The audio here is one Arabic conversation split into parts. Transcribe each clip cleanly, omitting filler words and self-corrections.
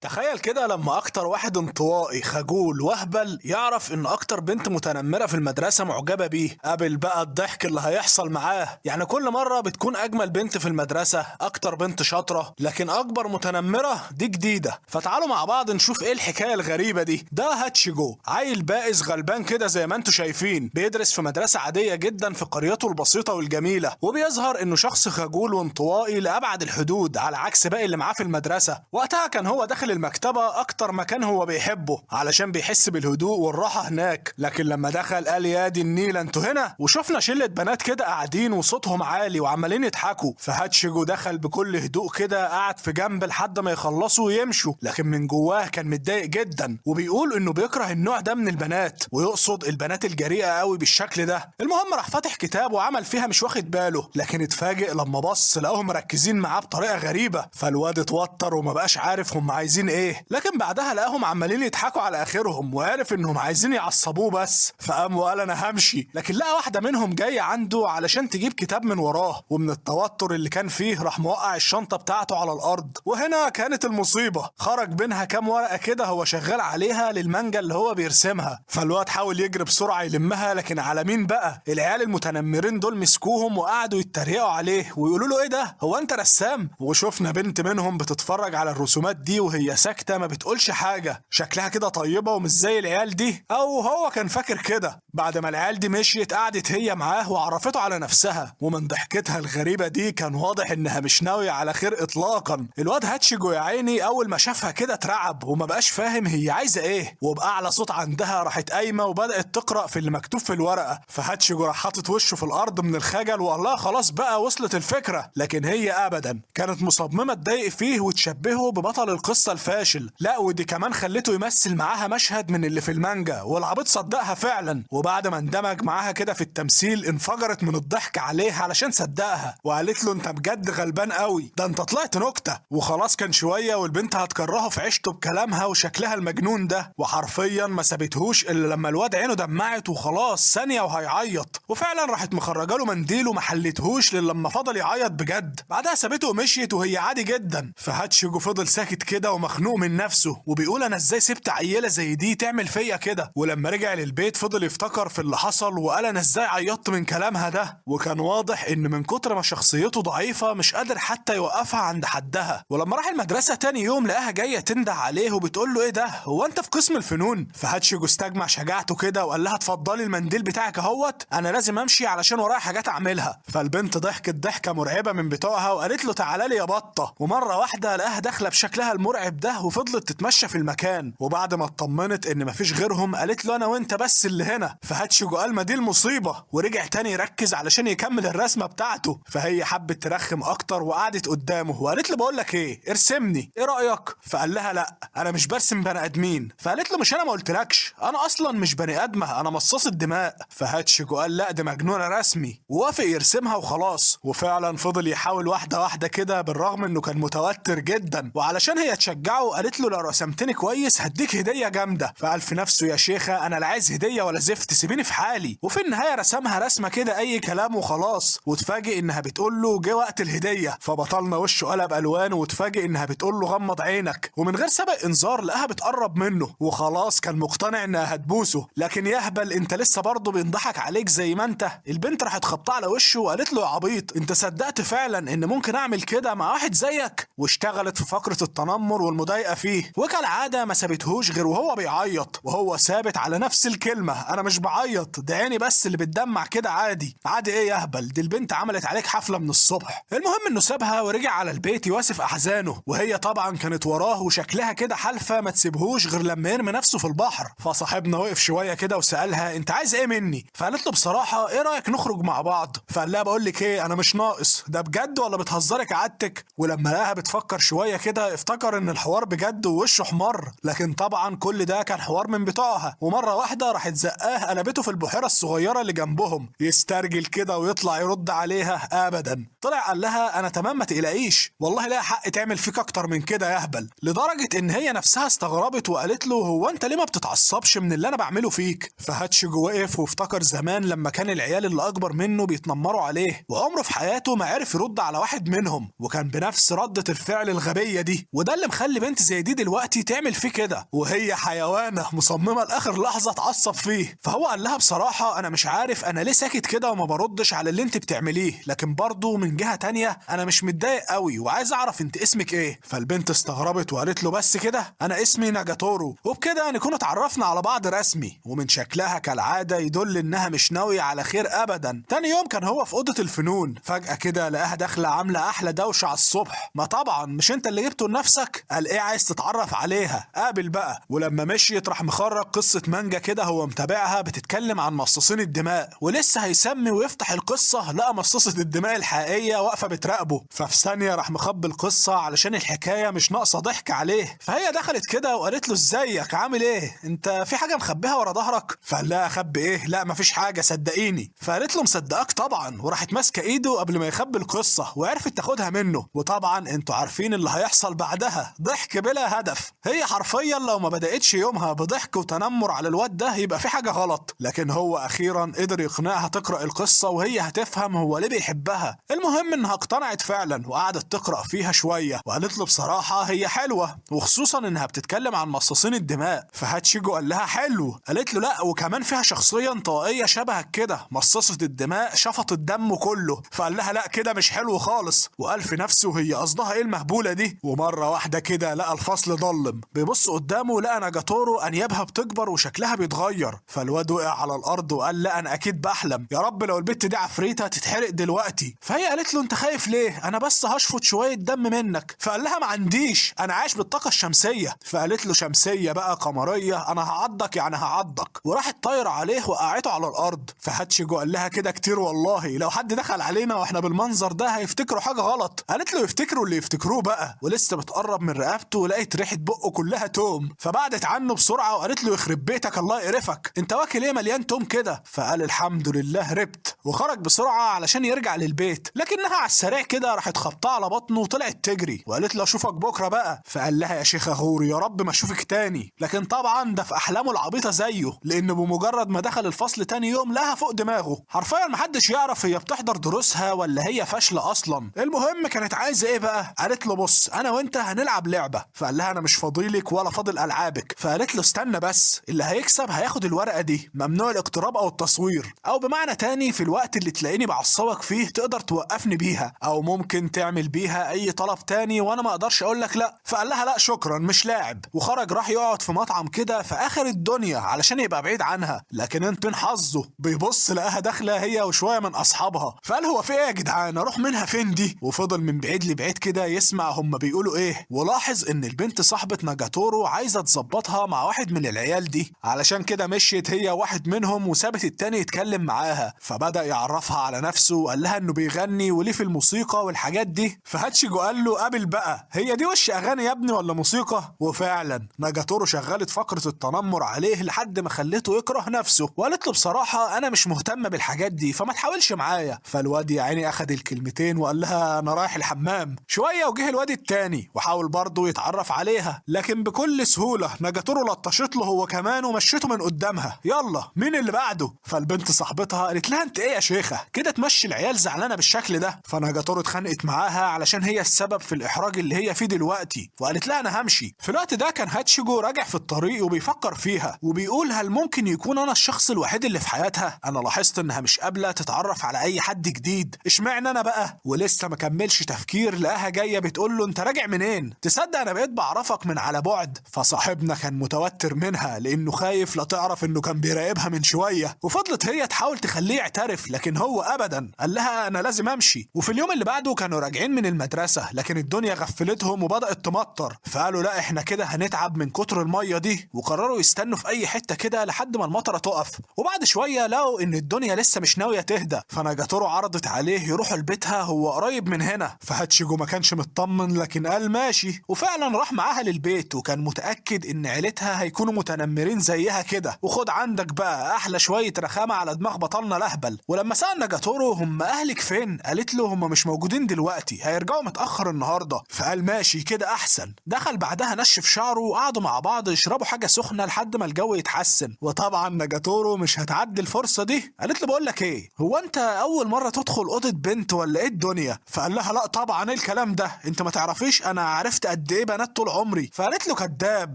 تخيل كده لما اكتر واحد انطوائي خجول وهبل يعرف ان اكتر بنت متنمرة في المدرسة معجبة بيه. قابل بقى الضحك اللي هيحصل معاه. يعني كل مرة بتكون اجمل بنت في المدرسة اكتر بنت شاطرة، لكن اكبر متنمرة دي جديدة. فتعالوا مع بعض نشوف ايه الحكاية الغريبة دي. ده هاتشيجو، عيل بائس غلبان كده زي ما انتوا شايفين، بيدرس في مدرسة عادية جدا في قريته البسيطة والجميلة، وبيظهر انه شخص خجول وانطوائي لابعد الحدود على عكس باقي اللي معاه في المدرسة. وقتها كان هو داخل المكتبة أكتر مكان هو بيحبه علشان بيحس بالهدوء والراحة هناك، لكن لما دخل قال يا دي النيلة انتوا هنا، وشفنا شلة بنات كده قاعدين وصوتهم عالي وعمالين يضحكوا. فهاتشيجو دخل بكل هدوء كده، قعد في جنب لحد ما يخلصوا ويمشوا، لكن من جواه كان متضايق جدا وبيقول انه بيكره النوع ده من البنات، ويقصد البنات الجريئة قوي بالشكل ده. المهم راح فاتح كتاب وعمل فيها مش واخد باله، لكن اتفاجئ لما بص لقاهم مركزين معاه بطريقة غريبة. فالواد اتوتر وما بقاش عارف هم عايزين ايه، لكن بعدها لقاهم عمالين يضحكوا على اخرهم وعرف انهم عايزين يعصبوه بس. فقام وقال انا همشي، لكن لقى واحده منهم جايه عنده علشان تجيب كتاب من وراه، ومن التوتر اللي كان فيه راح موقع الشنطه بتاعته على الارض. وهنا كانت المصيبه، خرج منها كام ورقه كده هو شغال عليها للمانجا اللي هو بيرسمها. فالواد حاول يجري بسرعه يلمها، لكن على مين بقى؟ العيال المتنمرين دول مسكوهم وقعدوا يتريقوا عليه ويقولوا له ايه ده، هو انت رسام؟ وشفنا بنت منهم بتتفرج على الرسومات دي وهي ساكته ما بتقولش حاجه، شكلها كده طيبه ومش زي العيال دي، او هو كان فاكر كده. بعد ما العيال دي مشيت قعدت هي معاه وعرفته على نفسها، ومن ضحكتها الغريبه دي كان واضح انها مش ناويه على خير اطلاقا. الواد هاتشيجو يا عيني اول ما شافها كده اترعب وما بقاش فاهم هي عايزه ايه، وباعلى صوت عندها راحت قايمه وبدات تقرا في اللي مكتوب في الورقه. فهاتشيجو راح حاطط وشه في الارض من الخجل وقال لها خلاص بقى وصلت الفكره، لكن هي ابدا كانت مصممه تضايق فيه وتشبهه ببطل القصه الفاشل. لا ودي كمان خلته يمثل معاها مشهد من اللي في المانجا، والعبيط صدقها فعلا. وبعد ما اندمج معاها كده في التمثيل انفجرت من الضحك عليه علشان صدقها، وقالت له انت بجد غلبان قوي، ده انت طلعت نكته. وخلاص كان شويه والبنت هتكرهه في عيشته بكلامها وشكلها المجنون ده، وحرفيا ما سابتهوش الا لما الواد عينه دمعت وخلاص ثانيه وهيعيط. وفعلا راحت مخرجه له منديل وما حلتهوش الا لما فضل يعيط بجد. بعدها سابته ومشيت وهي عادي جدا. فهاتشيجو فضل ساكت كده ومخنوق من نفسه، وبيقول انا ازاي سبت عيله زي دي تعمل فيا كده. ولما رجع للبيت فضل يفتكر في اللي حصل وقال انا ازاي عيطت من كلامها ده. وكان واضح ان من كتر ما شخصيته ضعيفه مش قادر حتى يوقفها عند حدها. ولما راح المدرسه تاني يوم لقاها جايه تنده عليه وبتقول له ايه ده، هو انت في قسم الفنون؟ فهاتشيجو استجمع شجاعته كده وقال لها اتفضلي المنديل بتاعك اهوت، انا لازم امشي علشان ورايا حاجات اعملها. فالبنت ضحكت ضحكه مرعبه من بتوعها وقالت له تعالى لي يا بطه. ومره واحده لقاها داخله بشكلها المرعب ده وفضلت تتمشى في المكان. وبعد ما اطمنت ان مفيش غيرهم قالت له انا وانت بس اللي هنا. فهاتشيجو قال ما دي المصيبه، ورجع تاني يركز علشان يكمل الرسمه بتاعته. فهي حبت ترخم اكتر وقعدت قدامه وقالت له بقول لك ايه، ارسمني ايه رايك؟ فقال لها لا انا مش برسم بني ادمين. فقالت له مش انا ما قلتلكش، انا اصلا مش بني ادمه، انا مصاصه دماء. فهاتشيجو قال لا دي مجنونه رسمي، ووافق يرسمها وخلاص. وفعلا فضل يحاول واحده واحده كده بالرغم انه كان متوتر جدا، وعلشان هي تشجعه قالت له لو رسمتني كويس هديك هديه جامده. فقال في نفسه يا شيخه انا لا عايز هديه ولا زفت، سيبيني في حالي. وفي النهايه رسمها رسمه كده اي كلام وخلاص. وتفاجئ انها بتقول له جه وقت الهديه. فبطلنا وشه قلب الوان، وتفاجئ انها بتقول له غمض عينك. ومن غير سابق انذار لقاها بتقرب منه، وخلاص كان مقتنع انها هتبوسه. لكن يهبل انت لسه برضه بينضحك عليك زي ما انت. البنت راحت خبطاه على وشه وقالت له يا عبيط انت صدقت فعلا ان ممكن اعمل كده مع واحد زيك؟ واشتغلت في فقره التنمر والمضايقه فيه. وكالعاده ما سابتهوش غير وهو بيعيط، وهو ثابت على نفس الكلمه انا مش بعيط، ده عيني بس اللي بتدمع كده عادي. عادي ايه يا اهبل، دي البنت عملت عليك حفله من الصبح. المهم انه سابها ورجع على البيت يواسف احزانه، وهي طبعا كانت وراه وشكلها كده حالفه ما تسيبهوش غير لما يرمي نفسه في البحر. فصاحبنا وقف شويه كده وسالها انت عايز ايه مني؟ فقالت له بصراحه ايه رايك نخرج مع بعض؟ فقال لها بقول لك ايه انا مش ناقص، ده بجد ولا بتهزري كعادتك؟ ولما لقاها بتفكر شويه كده افتكر ان الحوار بجد ووشه احمر، لكن طبعا كل ده كان حوار من بتوعها. ومره واحده راحت زقاه قلبته في البحيره الصغيره اللي جنبهم. يسترجل كده ويطلع يرد عليها ابدا. طلع قال لها انا تمام ما تقلقيش، والله لها حق تعمل فيك اكتر من كده يا اهبل. لدرجه ان هي نفسها استغربت وقالت له هو انت ليه ما بتتعصبش من اللي انا بعمله فيك؟ فهاتشيجو وقف وافتكر زمان لما كان العيال اللي اكبر منه بيتنمروا عليه، وعمره في حياته ما عرف يرد على واحد منهم، وكان بنفس ردة الفعل الغبية دي. وده اللي مخلي يخلي بنت زي دي دلوقتي تعمل فيه كده، وهي حيوانة مصممة لاخر لحظة تعصب فيه. فهو قال لها بصراحة انا مش عارف انا ليه ساكت كده وما بردش على اللي انت بتعمليه، لكن برضه من جهة تانية انا مش متضايق قوي وعايز اعرف انت اسمك ايه. فالبنت استغربت وقالت له بس كده؟ انا اسمي ناجاتورو. وبكده نكون اتعرفنا على بعض رسمي، ومن شكلها كالعادة يدل انها مش ناوية على خير ابدا. تاني يوم كان هو في اوضة الفنون، فجأة كده لقاها داخلة عاملة احلى دوشة على الصبح. ما طبعا مش انت اللي جبته لنفسك؟ قال ايه عايز تتعرف عليها؟ قابل بقى. ولما مشيت راح مخرج قصة مانجا كده هو متابعها بتتكلم عن مصاصين الدماء، ولسه هيسمي ويفتح القصة لقى مصاصة الدماء الحقيقية واقفة بتراقبه. ففي ثانية راح مخبي القصة علشان الحكاية مش ناقصة ضحك عليه. فهي دخلت كده وقالت له ازيك عامل ايه؟ انت في حاجة مخبيها ورا ظهرك؟ فقال لها اخبي ايه؟ لا مفيش حاجة صدقيني. فقالت له مصدقاك طبعا، وراحت ماسكة ايده قبل ما يخبي القصة وعرفت تاخدها منه. وطبعا انتوا عارفين اللي هيحصل بعدها، ضحك بلا هدف. هي حرفيا لو ما بدأتش يومها بضحك وتنمر على الواد ده يبقى في حاجة غلط، لكن هو اخيرا قدر يقنعها تقرأ القصة وهي هتفهم هو ليه بيحبها. المهم انها اقتنعت فعلا وقعدت تقرأ فيها شوية، وقالت له بصراحة هي حلوة، وخصوصا انها بتتكلم عن مصاصين الدماء. فهاتشيجو قال لها حلو. قالت له لا وكمان فيها شخصية انطوائية شبهك كده، مصاصة الدماء شفط الدم كله. فقال لها لا كده مش حلو خالص، وقال في نفسه هي قصدها ايه المهبولة دي. ومرة واحدة كده لقى الفصل ضلم، بيبص قدامه لقى ناجاتورو انيابها بتكبر وشكلها بيتغير. فالواد وقع على الارض وقال لا انا اكيد بحلم، يا رب لو البت دي عفريتة تتحرق دلوقتي. فهي قالت له انت خايف ليه؟ انا بس هشفط شوية دم منك. فقال لها ما عنديش، انا عايش بالطاقة الشمسية. فقالت له شمسية بقى قمرية؟ انا هعضك يعني هعضك. وراحت طايرة عليه وقعته على الارض. فهاتشيجو قال لها كده كتير والله، لو حد دخل علينا واحنا بالمنظر ده هيفتكروا حاجة غلط. قالت له يفتكروا اللي يفتكروه بقى. ولسه بتقرب من رقبته ولقيت ريحة بقه كلها توم، فبعدت عنه بسرعة وقالت له يخرب بيتك الله يقرفك، انت واكل ايه مليان توم كده؟ فقال الحمد لله ربت، وخرج بسرعة علشان يرجع للبيت. لكنها على السريع كده راحت خبطاه على بطنه وطلعت تجري، وقالت له اشوفك بكرة بقى. فقال لها يا شيخة غوري يا رب ما اشوفك تاني. لكن طبعا ده في احلامه العبيطة زيه، لانه بمجرد ما دخل الفصل تاني يوم لها فوق دماغه. حرفيا محدش يعرف هي بتحضر دروسها ولا هي فاشلة اصلا. المهم كانت عايزة ايه بقى؟ قالت له بص انا وانت هنلعب لعبة. فقال لها انا مش فاضيلك ولا فاضل العابك. فقالت له استنى بس، اللي هيكسب هياخد الورقة دي، ممنوع الاقتراب او التصوير، او بمعنى تاني في الوقت اللي تلاقيني بعصبك فيه تقدر توقفني بيها، او ممكن تعمل بيها اي طلب تاني وانا ما اقدرش اقول لك لا. فقال لها لا شكرا مش لاعب، وخرج راح يقعد في مطعم كده في اخر الدنيا علشان يبقى بعيد عنها. لكن انت حظه بيبص لقاها داخله هي وشويه من اصحابها. فقال هو في ايه يا جدعان اروح منها فين دي؟ وفضل من بعيد لبعيد كده يسمع هم بيقولوا ايه، ولاحظ ان البنت صاحبة ناجاتورو عايزه تظبطها مع واحد من العيال دي، علشان كده مشيت هي واحد منهم وسابت التاني يتكلم معاها. فبدأ يعرفها على نفسه وقال لها انه بيغني وليه في الموسيقى والحاجات دي. فهاتشيجو قال له قابل بقى، هي دي وش اغاني يا ابني ولا موسيقى؟ وفعلا ناجاتورو شغلت فقرة التنمر عليه لحد ما خلته يكره نفسه، وقالت له بصراحة انا مش مهتمة بالحاجات دي فما تحاولش معايا. فالواد يا عيني اخد الكلمتين وقال لها انا رايح الحمام. شوية وجه الواد التاني وحاول برضه يتعرف عليها، لكن بكل سهولة ناجاتورو لطشت له هو كمان ومشيته من قدامها. يلا مين اللي بعده؟ فالبنت صاحبتها قالت لها انت ايه يا شيخة كده تمشي العيال زعلانة بالشكل ده؟ فناجاتورو اتخانقت معاها علشان هي السبب في الاحراج اللي هي فيه دلوقتي، وقالت لها انا همشي. في الوقت ده كان هاتشيجو راجع في الطريق وبيفكر فيها وبيقول هل ممكن يكون انا الشخص الوحيد اللي في حياتها؟ انا لاحظت انها مش قابلة تتعرف على اي حد جديد، اشمعنى انا بقى؟ ولسه ما كملش تفكير لقاها جاية بتقول له انت راجع منين؟ تصدق انا بقيت بعرفك من على بعد. فصاحبنا كان متوتر منها لانه خايف لا تعرف انه كان بيراقبها من شوية، وفضلت هي تحاول تخليه يعترف لكن هو ابدا، قال لها انا لازم امشي. وفي اليوم اللي بعده كانوا راجعين من المدرسة لكن الدنيا غفلتهم وبدأت تمطر، فقالوا لا احنا كده هنتعب من كتر المية دي، وقرروا يستنوا في اي حتة كده لحد ما المطرة تقف. وبعد شوية لقوا ان الدنيا لسه مش ناوية تهدى، فناجاتورو عرضت عليه يروحوا لبيتها هو قريب من هنا. فهاتشيجو ما كانش مطمن لكن قال ماشي، وفعلا راح معاها للبيت وكان متأكد ان عيلتها هيكونوا متنمرين زيها كده، وخد عندك بقى احلى شوية رخامة على دماغ بطلنا لهبل. ولما سأل ناجاتورو هم اهلك فين؟ قالت له هم مش موجودين دلوقتي هيرجعوا متأخر النهاردة. فقال ماشي كده احسن. دخل بعدها نشف شعره وقعدوا مع بعض يشربوا حاجة سخنة لحد ما الجو يتحسن. وطبعا ناجاتورو مش هتعدي الفرصة دي، قالت له بقول لك ايه، هو انت اول مرة تدخل اوضة بنت ولا ايه الدنيا؟ فقال لها لا طبعا ايه الكلام ده، انت ما تعرفيش انا عرفت قد ايه بنات طول عمري. فقالت له كداب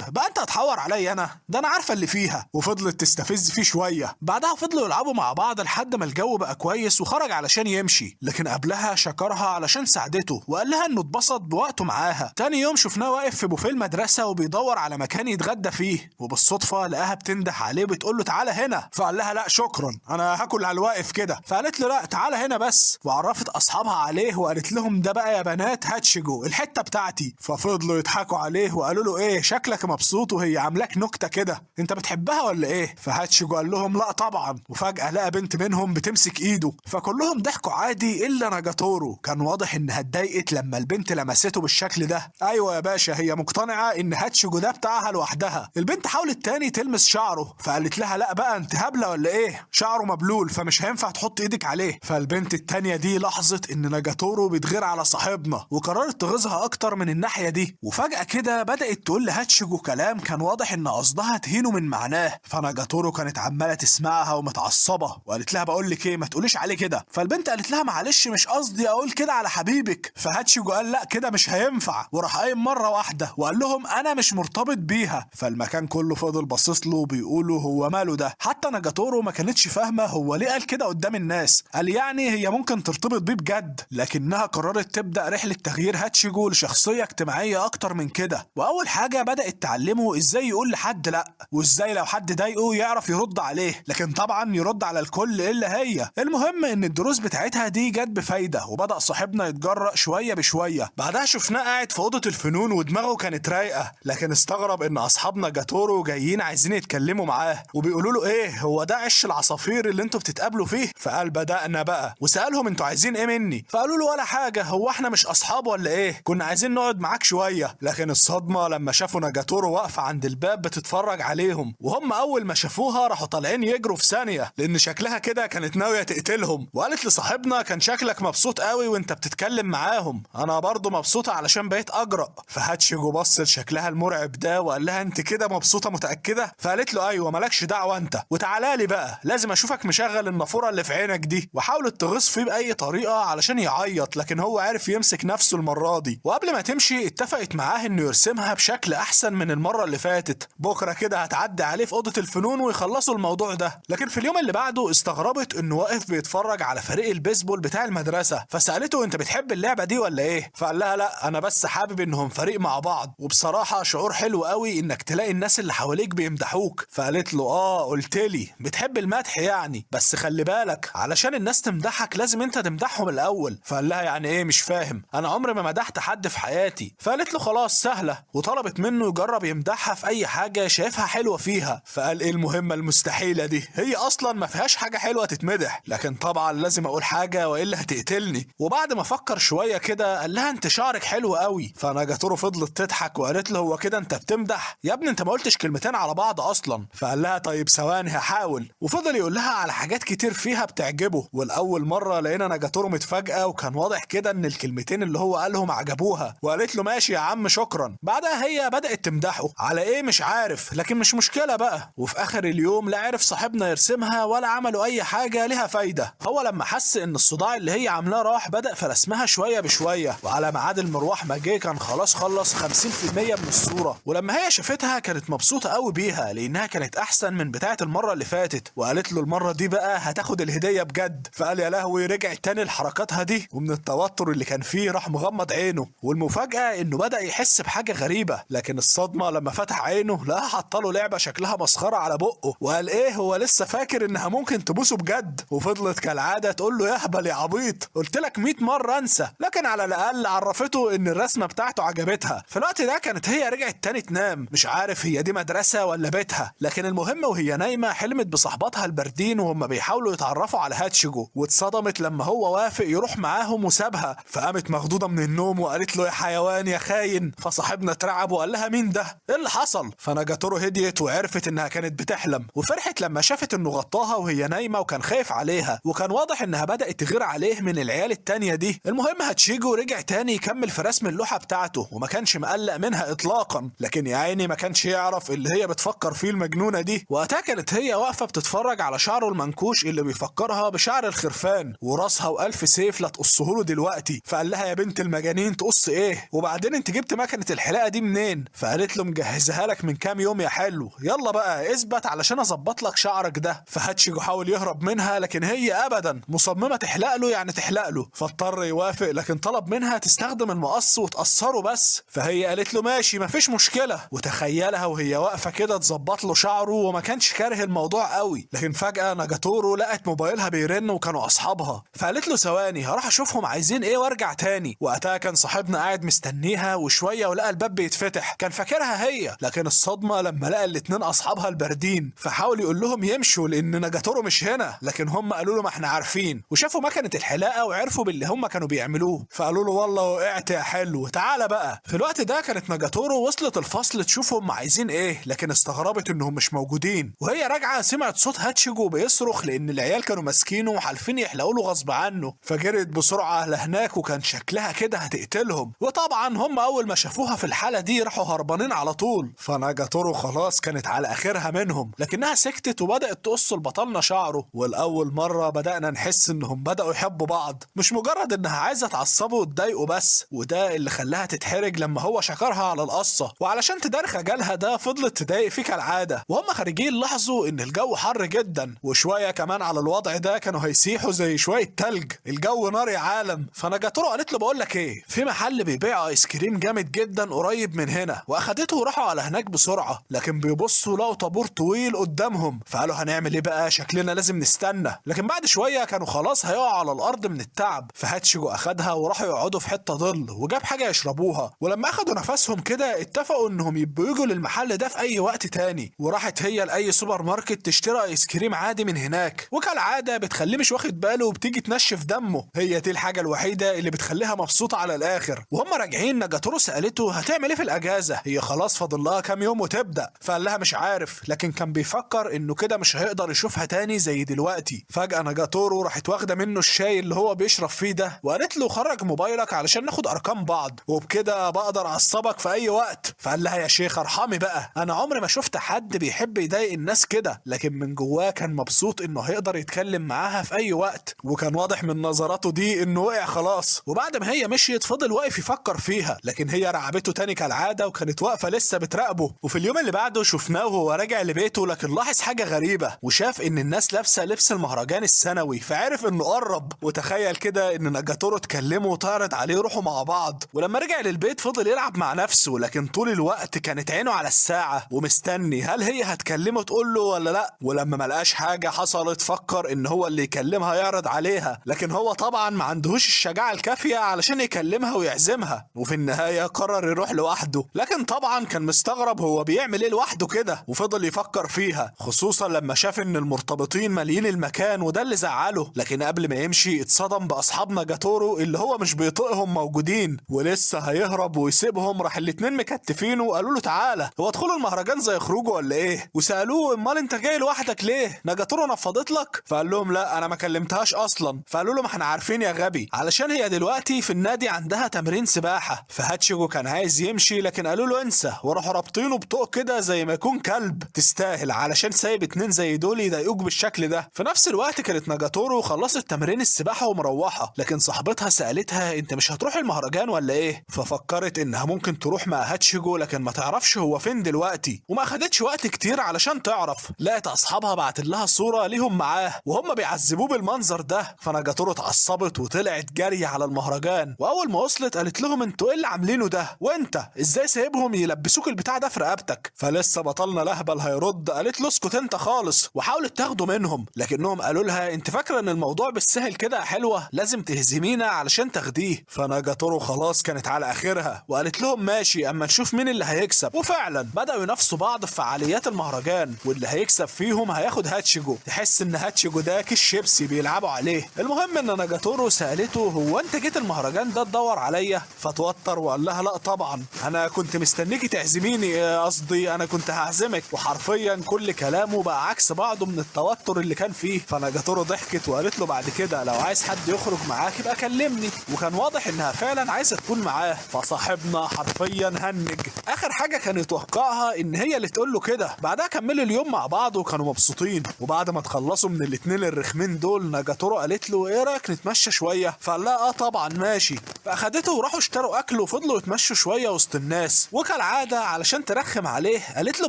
بقى، انت هتحور عليا انا؟ ده انا عارفه اللي فيها. وفضلت تستفز فيه شويه. بعدها فضلوا يلعبوا مع بعض لحد ما الجو بقى كويس وخرج علشان يمشي، لكن قبلها شكرها علشان ساعدته وقال لها انه اتبسط بوقته معاها. تاني يوم شفناه واقف في بوفيه المدرسه وبيدور على مكان يتغدى فيه، وبالصدفه لقاها بتنده عليه وبتقول له تعالى هنا. فقال لها لا شكرا، انا هاكل على الواقف كده. فقالت له لا تعالى هنا بس، وعرفت اصحابها عليه وقالت لهم ده بقى يا بنات هاتشيجو الحته بتاعتي. ففضلوا يضحكوا عليه وقالوا له ايه شكلك مبسوط وهي عاملاك نكته كده، انت بتحبها ولا ايه؟ فهاتشيجو قال لهم لا طبعا. وفجاه لقى بنت منهم بتمسك ايده، فكلهم ضحكوا عادي الا ناجاتورو. كان واضح انها اتضايقت لما البنت لمسته بالشكل ده. ايوه يا باشا، هي مقتنعه ان هاتشيجو ده بتاعها لوحدها. البنت حاولت تاني تلمس شعره، فقالت لها لا بقى انت هبله ولا ايه، شعره مبلول فمش هينفع تحط ايدك عليه. فالبنت التانيه دي لاحظت ان ناجاتورو بيتغير على صاحبنا وقررت تغيظها اكتر من الناحيه دي. وفجاه كده بدات تقول لهاتشيجو كلام كان واضح ان قصدها تهينه من معناه. فناجاتورو كانت عماله تسمعها ومتعصبه وقالت لها بقول لك ايه ما تقوليش عليه كده. فالبنت قالت لها معلش مش قصدي اقول كده على حبيبك. فهاتشيجو قال لا كده مش هينفع، وراح قايم مره واحده وقال لهم انا مش مرتبط بيها. فالمكان كله فضل باصص له وبيقولوا هو ماله ده. حتى ناجاتورو ما كانتش فاهمه هو ليه قال كده قدام الناس. قال يعني هي ممكن ترتبط بيه بجد، لكنها قررت تبدا رحله تغيير هاتشيجو لشخصيه اجتماعيه اكتر من كده. واول حاجه بدات تعلمه ازاي يقول لحد لا، وازاي لو حد ضايقه يعرف يرد عليه، لكن طبعا يرد على الكل الا هي. المهم ان الدروس بتاعتها دي جت بفايده، وبدا صاحبنا يتجرأ شويه بشويه. بعدها شفناه قاعد في اوضه الفنون ودماغه كانت رايقه، لكن استغرب ان اصحابنا جاتورو جايين عايزين يتكلموا معاه وبيقولوا له ايه هو ده عش العصافير اللي انتوا بتتقابلوا فيه. فقال بدأنا بقى، وسألهم انتوا عايزين ايه مني. فقالوا له ولا حاجه، هو احنا مش اصحاب ولا ايه، كنا عايزين نقعد معاك شويه. لكن الصدمه لما شافوا ناجاتورو واقفه عند الباب بتتفرج عليهم، وهم اول ما شافوها راحوا طالعين يجروا في ثانيه لان شكلها كده كانت ناويه تقتلهم. وقالت لصاحبنا كان شكلك مبسوط قوي وانت بتتكلم معاهم، انا برضو مبسوطه علشان بقيت اجرأ. فهاتشيجو بص لشكلها المرعب ده وقال لها انت كده مبسوطه متاكده؟ فقالت له ايوه مالكش دعوه انت، وتعالى لي بقى لازم اشوفك مشغل النافوره اللي في عينك دي. وحاولت تغص فيه باي طريقه علشان يعيط، لكن هو عارف يمسك نفسه المره دي. وقبل ما تمشي اتفقت معاه انه يرسمها بشكل احسن من المره اللي فاتت، بكره كده هتعدي عليه في اوضه الفنون ويخلصوا الموضوع ده. لكن في اليوم اللي بعده استغربت انه واقف بيتفرج على فريق البيسبول بتاع المدرسه. فسالته انت بتحب اللعبه دي ولا ايه؟ فقال لها لا انا بس حابب انهم فريق مع بعض، وبصراحه شعور حلو قوي انك تلاقي الناس اللي حواليك بيمدحوك. فقالت له قلت لي بتحب المدح يعني، بس خلي بالك علشان الناس تمدحك لازم انت تمدحهم الاول. فقال لها يعني ايه مش فاهم، انا عمري ما مدحت حد في حياتي. فقالت له خلاص سهله، وطلبت منه يجرب يمدحها في اي حاجه شايفها حلوه فيها. فقال ايه المهمه المستحيله دي، هي اصلا ما فيهاش حاجه حلوه تتمدح، لكن طبعا لازم اقول حاجه والا هتقتلني. وبعد ما فكر شويه كده قال لها انت شعرك حلو قوي. فناجاتورو فضلت تضحك وقالت له هو كده انت بتمدح يا ابني، انت ما قلتش كلمتين على بعض اصلا. فقال لها طيب ثواني هحاول. وفضل يقول لها على حاجات كتير فيها بتعجبه. والاول مره لقينا ناجاتورو متفاجئه، وكان واضح كده ان الكلمتين اللي هو قالهم عجبوها، وقالت له ماشي يا عم شكرا. بعدها هي بدات تمدحه على ايه مش عارف، لكن مش مشكله بقى. وفي اخر اليوم لا عرف صاحبنا يرسمها ولا عملوا اي حاجه ليها فايده. هو لما حس ان الصداع اللي هي عاملاه راح بدا في رسمها شويه بشويه، وعلى ميعاد المروح ما جه كان خلاص خلص 50% من الصوره. ولما هي شافتها كانت مبسوطه قوي بيها لانها كانت احسن من بتاعه المره اللي فاتت، وقالت له المره دي بقى هتاخد الهديه بجد. فقال يا لهوي رجع تاني لحركاتها دي، ومن التوتر اللي كان فيه راح مغمض عينه. والمفاجاه انه بدا يحس بحاجه غريبه، لكن الصدمه لما فتح عينه لقاها حاطه لعبه شكلها مسخره على بقه. وقال ايه هو لسه فاكر انها ممكن تبوسه بجد. وفضلت كالعاده تقول له يهبل يا عبيط، قلت لك 100 مره انسى. لكن على الاقل عرفته ان الرسمه بتاعته عجبتها. في الوقت ده كانت هي رجعت تاني تنام، مش عارف هي دي مدرسه ولا بيتها. لكن المهم وهي نايمه حلمت بصحباتها الباردين وهم بيحاولوا يتعرفوا على هاتشيجو، واتصدمت لما هو وافق يروح معاهم وسابها. فقامت مخضوضه من النوم وقالت له يا حيوان يا خاين. فصاحبنا اترعب وقال لها مين ده، ايه اللي حصل؟ فناجاتورو هديت وعرفت انها كانت بتحلم، وفرحت لما شافت انه غطاها وهي نايمه وكان خايف عليها، وكان واضح انها بدات تغير عليه من العيال التانيه دي. المهم هاتشيجو رجع تاني يكمل في رسم اللوحه بتاعته، وما كانش مقلق منها اطلاقا. لكن يا عيني ما كانش يعرف اللي هي بتفكر فيه المجنونه دي. وقتها كانت هي واقفه بتتفرج على شعره المنكوش اللي بيفكرها بشعر الخرفان، وراسها والف سيف لا تقصهوله دلوقتي. فقال لها يا بنت المجانين تقص ايه؟ وبعدين وبعدين انت جبت مكنه الحلاقه دي منين؟ فقالت له مجهزها لك من كام يوم يا حلو، يلا بقى اثبت علشان اظبط لك شعرك ده. فهاتشيجو حاول يهرب منها لكن هي ابدا مصممه تحلق له، يعني تحلق له، فاضطر يوافق لكن طلب منها تستخدم المقص وتقصره بس. فهي قالت له ماشي مفيش مشكله، وتخيلها وهي واقفه كده تظبط له شعره وما كانش كاره الموضوع قوي. لكن فجاه ناجاتورو لقت موبايلها بيرن وكانوا اصحابها، فقالت له ثواني هروح اشوفهم عايزين ايه وارجع تاني. وقتها كان صاحبنا قاعد مستنيها وشويه ولقى الباب بيتفتح، كان فاكرها هي، لكن الصدمه لما لقى الاتنين اصحابها الباردين، فحاول يقول لهم يمشوا لان ناجاتورو مش هنا، لكن هم قالوا له ما احنا عارفين، وشافوا مكنه الحلاقه وعرفوا باللي هم كانوا بيعملوه، فقالوا له والله وقعت يا حلو تعالى بقى. في الوقت ده كانت ناجاتورو وصلت الفصل تشوف هم عايزين ايه، لكن استغربت انهم مش موجودين، وهي راجعه سمعت صوت هاتشيجو بيصرخ لان العيال كانوا ماسكينه وحالفين يحلقوا له غصب عنه، فجرت بسرعه لهناك وكان شكلها كده هتقتلهم. وطبعا هم اول ما شافوها في الحاله دي راحوا هربانين على طول. فناجاتورو خلاص كانت على اخرها منهم، لكنها سكتت وبدات تقص لبطلنا شعره، والاول مره بدانا نحس انهم بداوا يحبوا بعض، مش مجرد انها عايزه تعصبه وتضايقه بس. وده اللي خلاها تتحرج لما هو شكرها على القصه، وعلشان تداري خجلها ده فضلت تضايق فيه كالعاده. وهم خارجين لاحظوا ان الجو حر جدا، وشويه كمان على الوضع ده كانوا هيسيحوا زي شويه تلج، الجو نار يا عالم. فناجاتورو قالت له بقول لك ايه، في محل بيبيع ايس كريم جامد جدا قريب من هنا، واخدته وراحوا على هناك بسرعه، لكن بيبصوا لقوا طابور طويل قدامهم، فقالوا هنعمل ايه بقى، شكلنا لازم نستنى. لكن بعد شويه كانوا خلاص هيقعوا على الارض من التعب، فهاتشيجو اخدها وراحوا يقعدوا في حته ظل وجاب حاجه يشربوها. ولما اخدوا نفسهم كده اتفقوا انهم يبقوا يجوا للمحل ده في اي وقت تاني، وراحت هي لاي سوبر ماركت تشتري ايس كريم عادي من هناك، وكالعاده بتخليه مش واخد باله وبتيجي تنشف دمه، هي دي الحاجه الوحيده اللي بتخليها مبسوطه على الاخر. وهم راجعين ناجاتورو سالته هتعمل ايه في الاجازه، هي خلاص فاضل لها كام يوم وتبدا، فقال لها مش عارف، لكن كان بيفكر انه كده مش هيقدر يشوفها تاني زي دلوقتي. فجاه ناجاتورو راحت واخده منه الشاي اللي هو بيشرب فيه ده، وقالت له خرج موبايلك علشان ناخد ارقام بعض، وبكده بقدر اعصبك في اي وقت. فقال لها يا شيخ ارحمي بقى، انا عمري ما شفت حد بيحب يضايق الناس كده، لكن من جواه كان مبسوط انه هيقدر يتكلم معاها في اي وقت، وكان واضح من نظراته دي انه وقع خلاص. وبعد ما هي مشيت فضل واقف يفكر فيها، لكن هي رعبته تاني كالعاده وكانت واقفه لسه بتراقبه. وفي اليوم اللي بعده شفناه وهو راجع لبيته، لكن لاحظ حاجه غريبه، وشاف ان الناس لابسه لبس المهرجان السنوي، فعرف انه قرب. وتخيل كده ان ناجاتورو اتكلمه وتعرض عليه يروحوا مع بعض. ولما رجع للبيت فضل يلعب مع نفسه، لكن طول الوقت كانت عينه على الساعه ومستني هل هي هتكلمه تقول له ولا لا. ولما ملقاش حاجه حصلت فكر ان هو اللي يكلمها يعرض عليها، لكن هو طبعا ما عندهوش الشجاعه الكافيه علشان يكلمها ويعزمها. وفي النهايه قرر يروح لوحده، لكن طبعا كان مستغرب هو بيعمل ايه لوحده كده، وفضل يفكر فيها، خصوصا لما شاف ان المرتبطين مالين المكان وده اللي زعله. لكن قبل ما يمشي اتصدم باصحاب ناجاتورو اللي هو مش بيطيقهم موجودين، ولسه هيهرب ويسيبهم راح الاتنين مكتفينه وقالوا له تعالى، هو ادخلوا المهرجان زي خروجه ولا ايه؟ وسالوه امال انت جاي لوحدك ليه؟ ناجاتورو نفضت لك؟ فقال لهم لا انا ما كلمتهاش اصلا. فقالوا له ما احنا عارفين يا غبي، علشان هي دلوقتي في النادي عندها تمرين سباحه. فهاتشيجو كان عايز يمشي لكن قالوا له انسى، وراحوا رابطينه بطوق كده زي ما يكون كلب، تستاهل علشان سايب اتنين زي دول يضايقوك بالشكل ده. في نفس الوقت كانت ناجاتورو خلصت تمرين السباحه ومروحه، لكن صاحبتها سالتها انت مش هتروح المهرجان ولا ايه؟ ففكرت انها ممكن تروح مع هاتشيجو لكن ما تعرفش هو فين دلوقتي، وما اخدتش وقت كتير علشان تعرف. لقت اصحابها بعت لها صوره ليهم معاه وهم بيعذبوه بالمنظر ده، فناجاتورو اتعصبت وطلعت جري على المهرجان. واول ما وصلت قالت لهم انتوا ايه اللي عاملينه ده، وانت ازاي سايبهم يلبسوك البتاع ده في رقبتك؟ فلسه بطلنا لهبل هيرد، قالت له اسكت انت خالص، وحاولت تاخده منهم، لكنهم قالوا لها انت فاكره ان الموضوع بالسهل كده يا حلوه، لازم تهزمينا علشان تاخديه. فناجاتورو خلاص كانت على اخرها وقالت لهم ماشي اما نشوف مين اللي هيكسب. وفعلا بداوا ينافسوا بعض في فعاليات المهرجان، واللي هيكسب فيهم هياخد هاتشيجو، تحس ان هاتشيجو ده كيس شيبسي بيلعبوا عليه. المهم ان ناجاتورو سالته هو انت جيت المهرجان ده تدور عليا؟ فتوتر وقال لها لا طبعا انا كنت مستنيكي تعزميني، قصدي انا كنت هعزمك. وحرفيا كل كلامه بقى عكس بعضه من التوتر اللي كان فيه. فناجاتورو ضحكت وقالت له بعد كده لو عايز حد يخرج معاك يبقى كلمني، وكان واضح انها فعلا عايزه تكون معاه. فصاحبنا حرفيا هنج. اخر حاجه كان يتوقعها ان هي اللي تقول له كده. بعدها كملوا اليوم مع بعض وكانوا مبسوطين. وبعد ما تخلصوا من الاتنين الرخمين دول ناجاتورو قالت له ايه رايك نتمشى شويه؟ فقال لها اه طبعا ماشي. فاخدته وراحوا اشتروا اكل فضلوا يتمشوا شويه وسط الناس، وكالعاده علشان ترخم عليه قالت له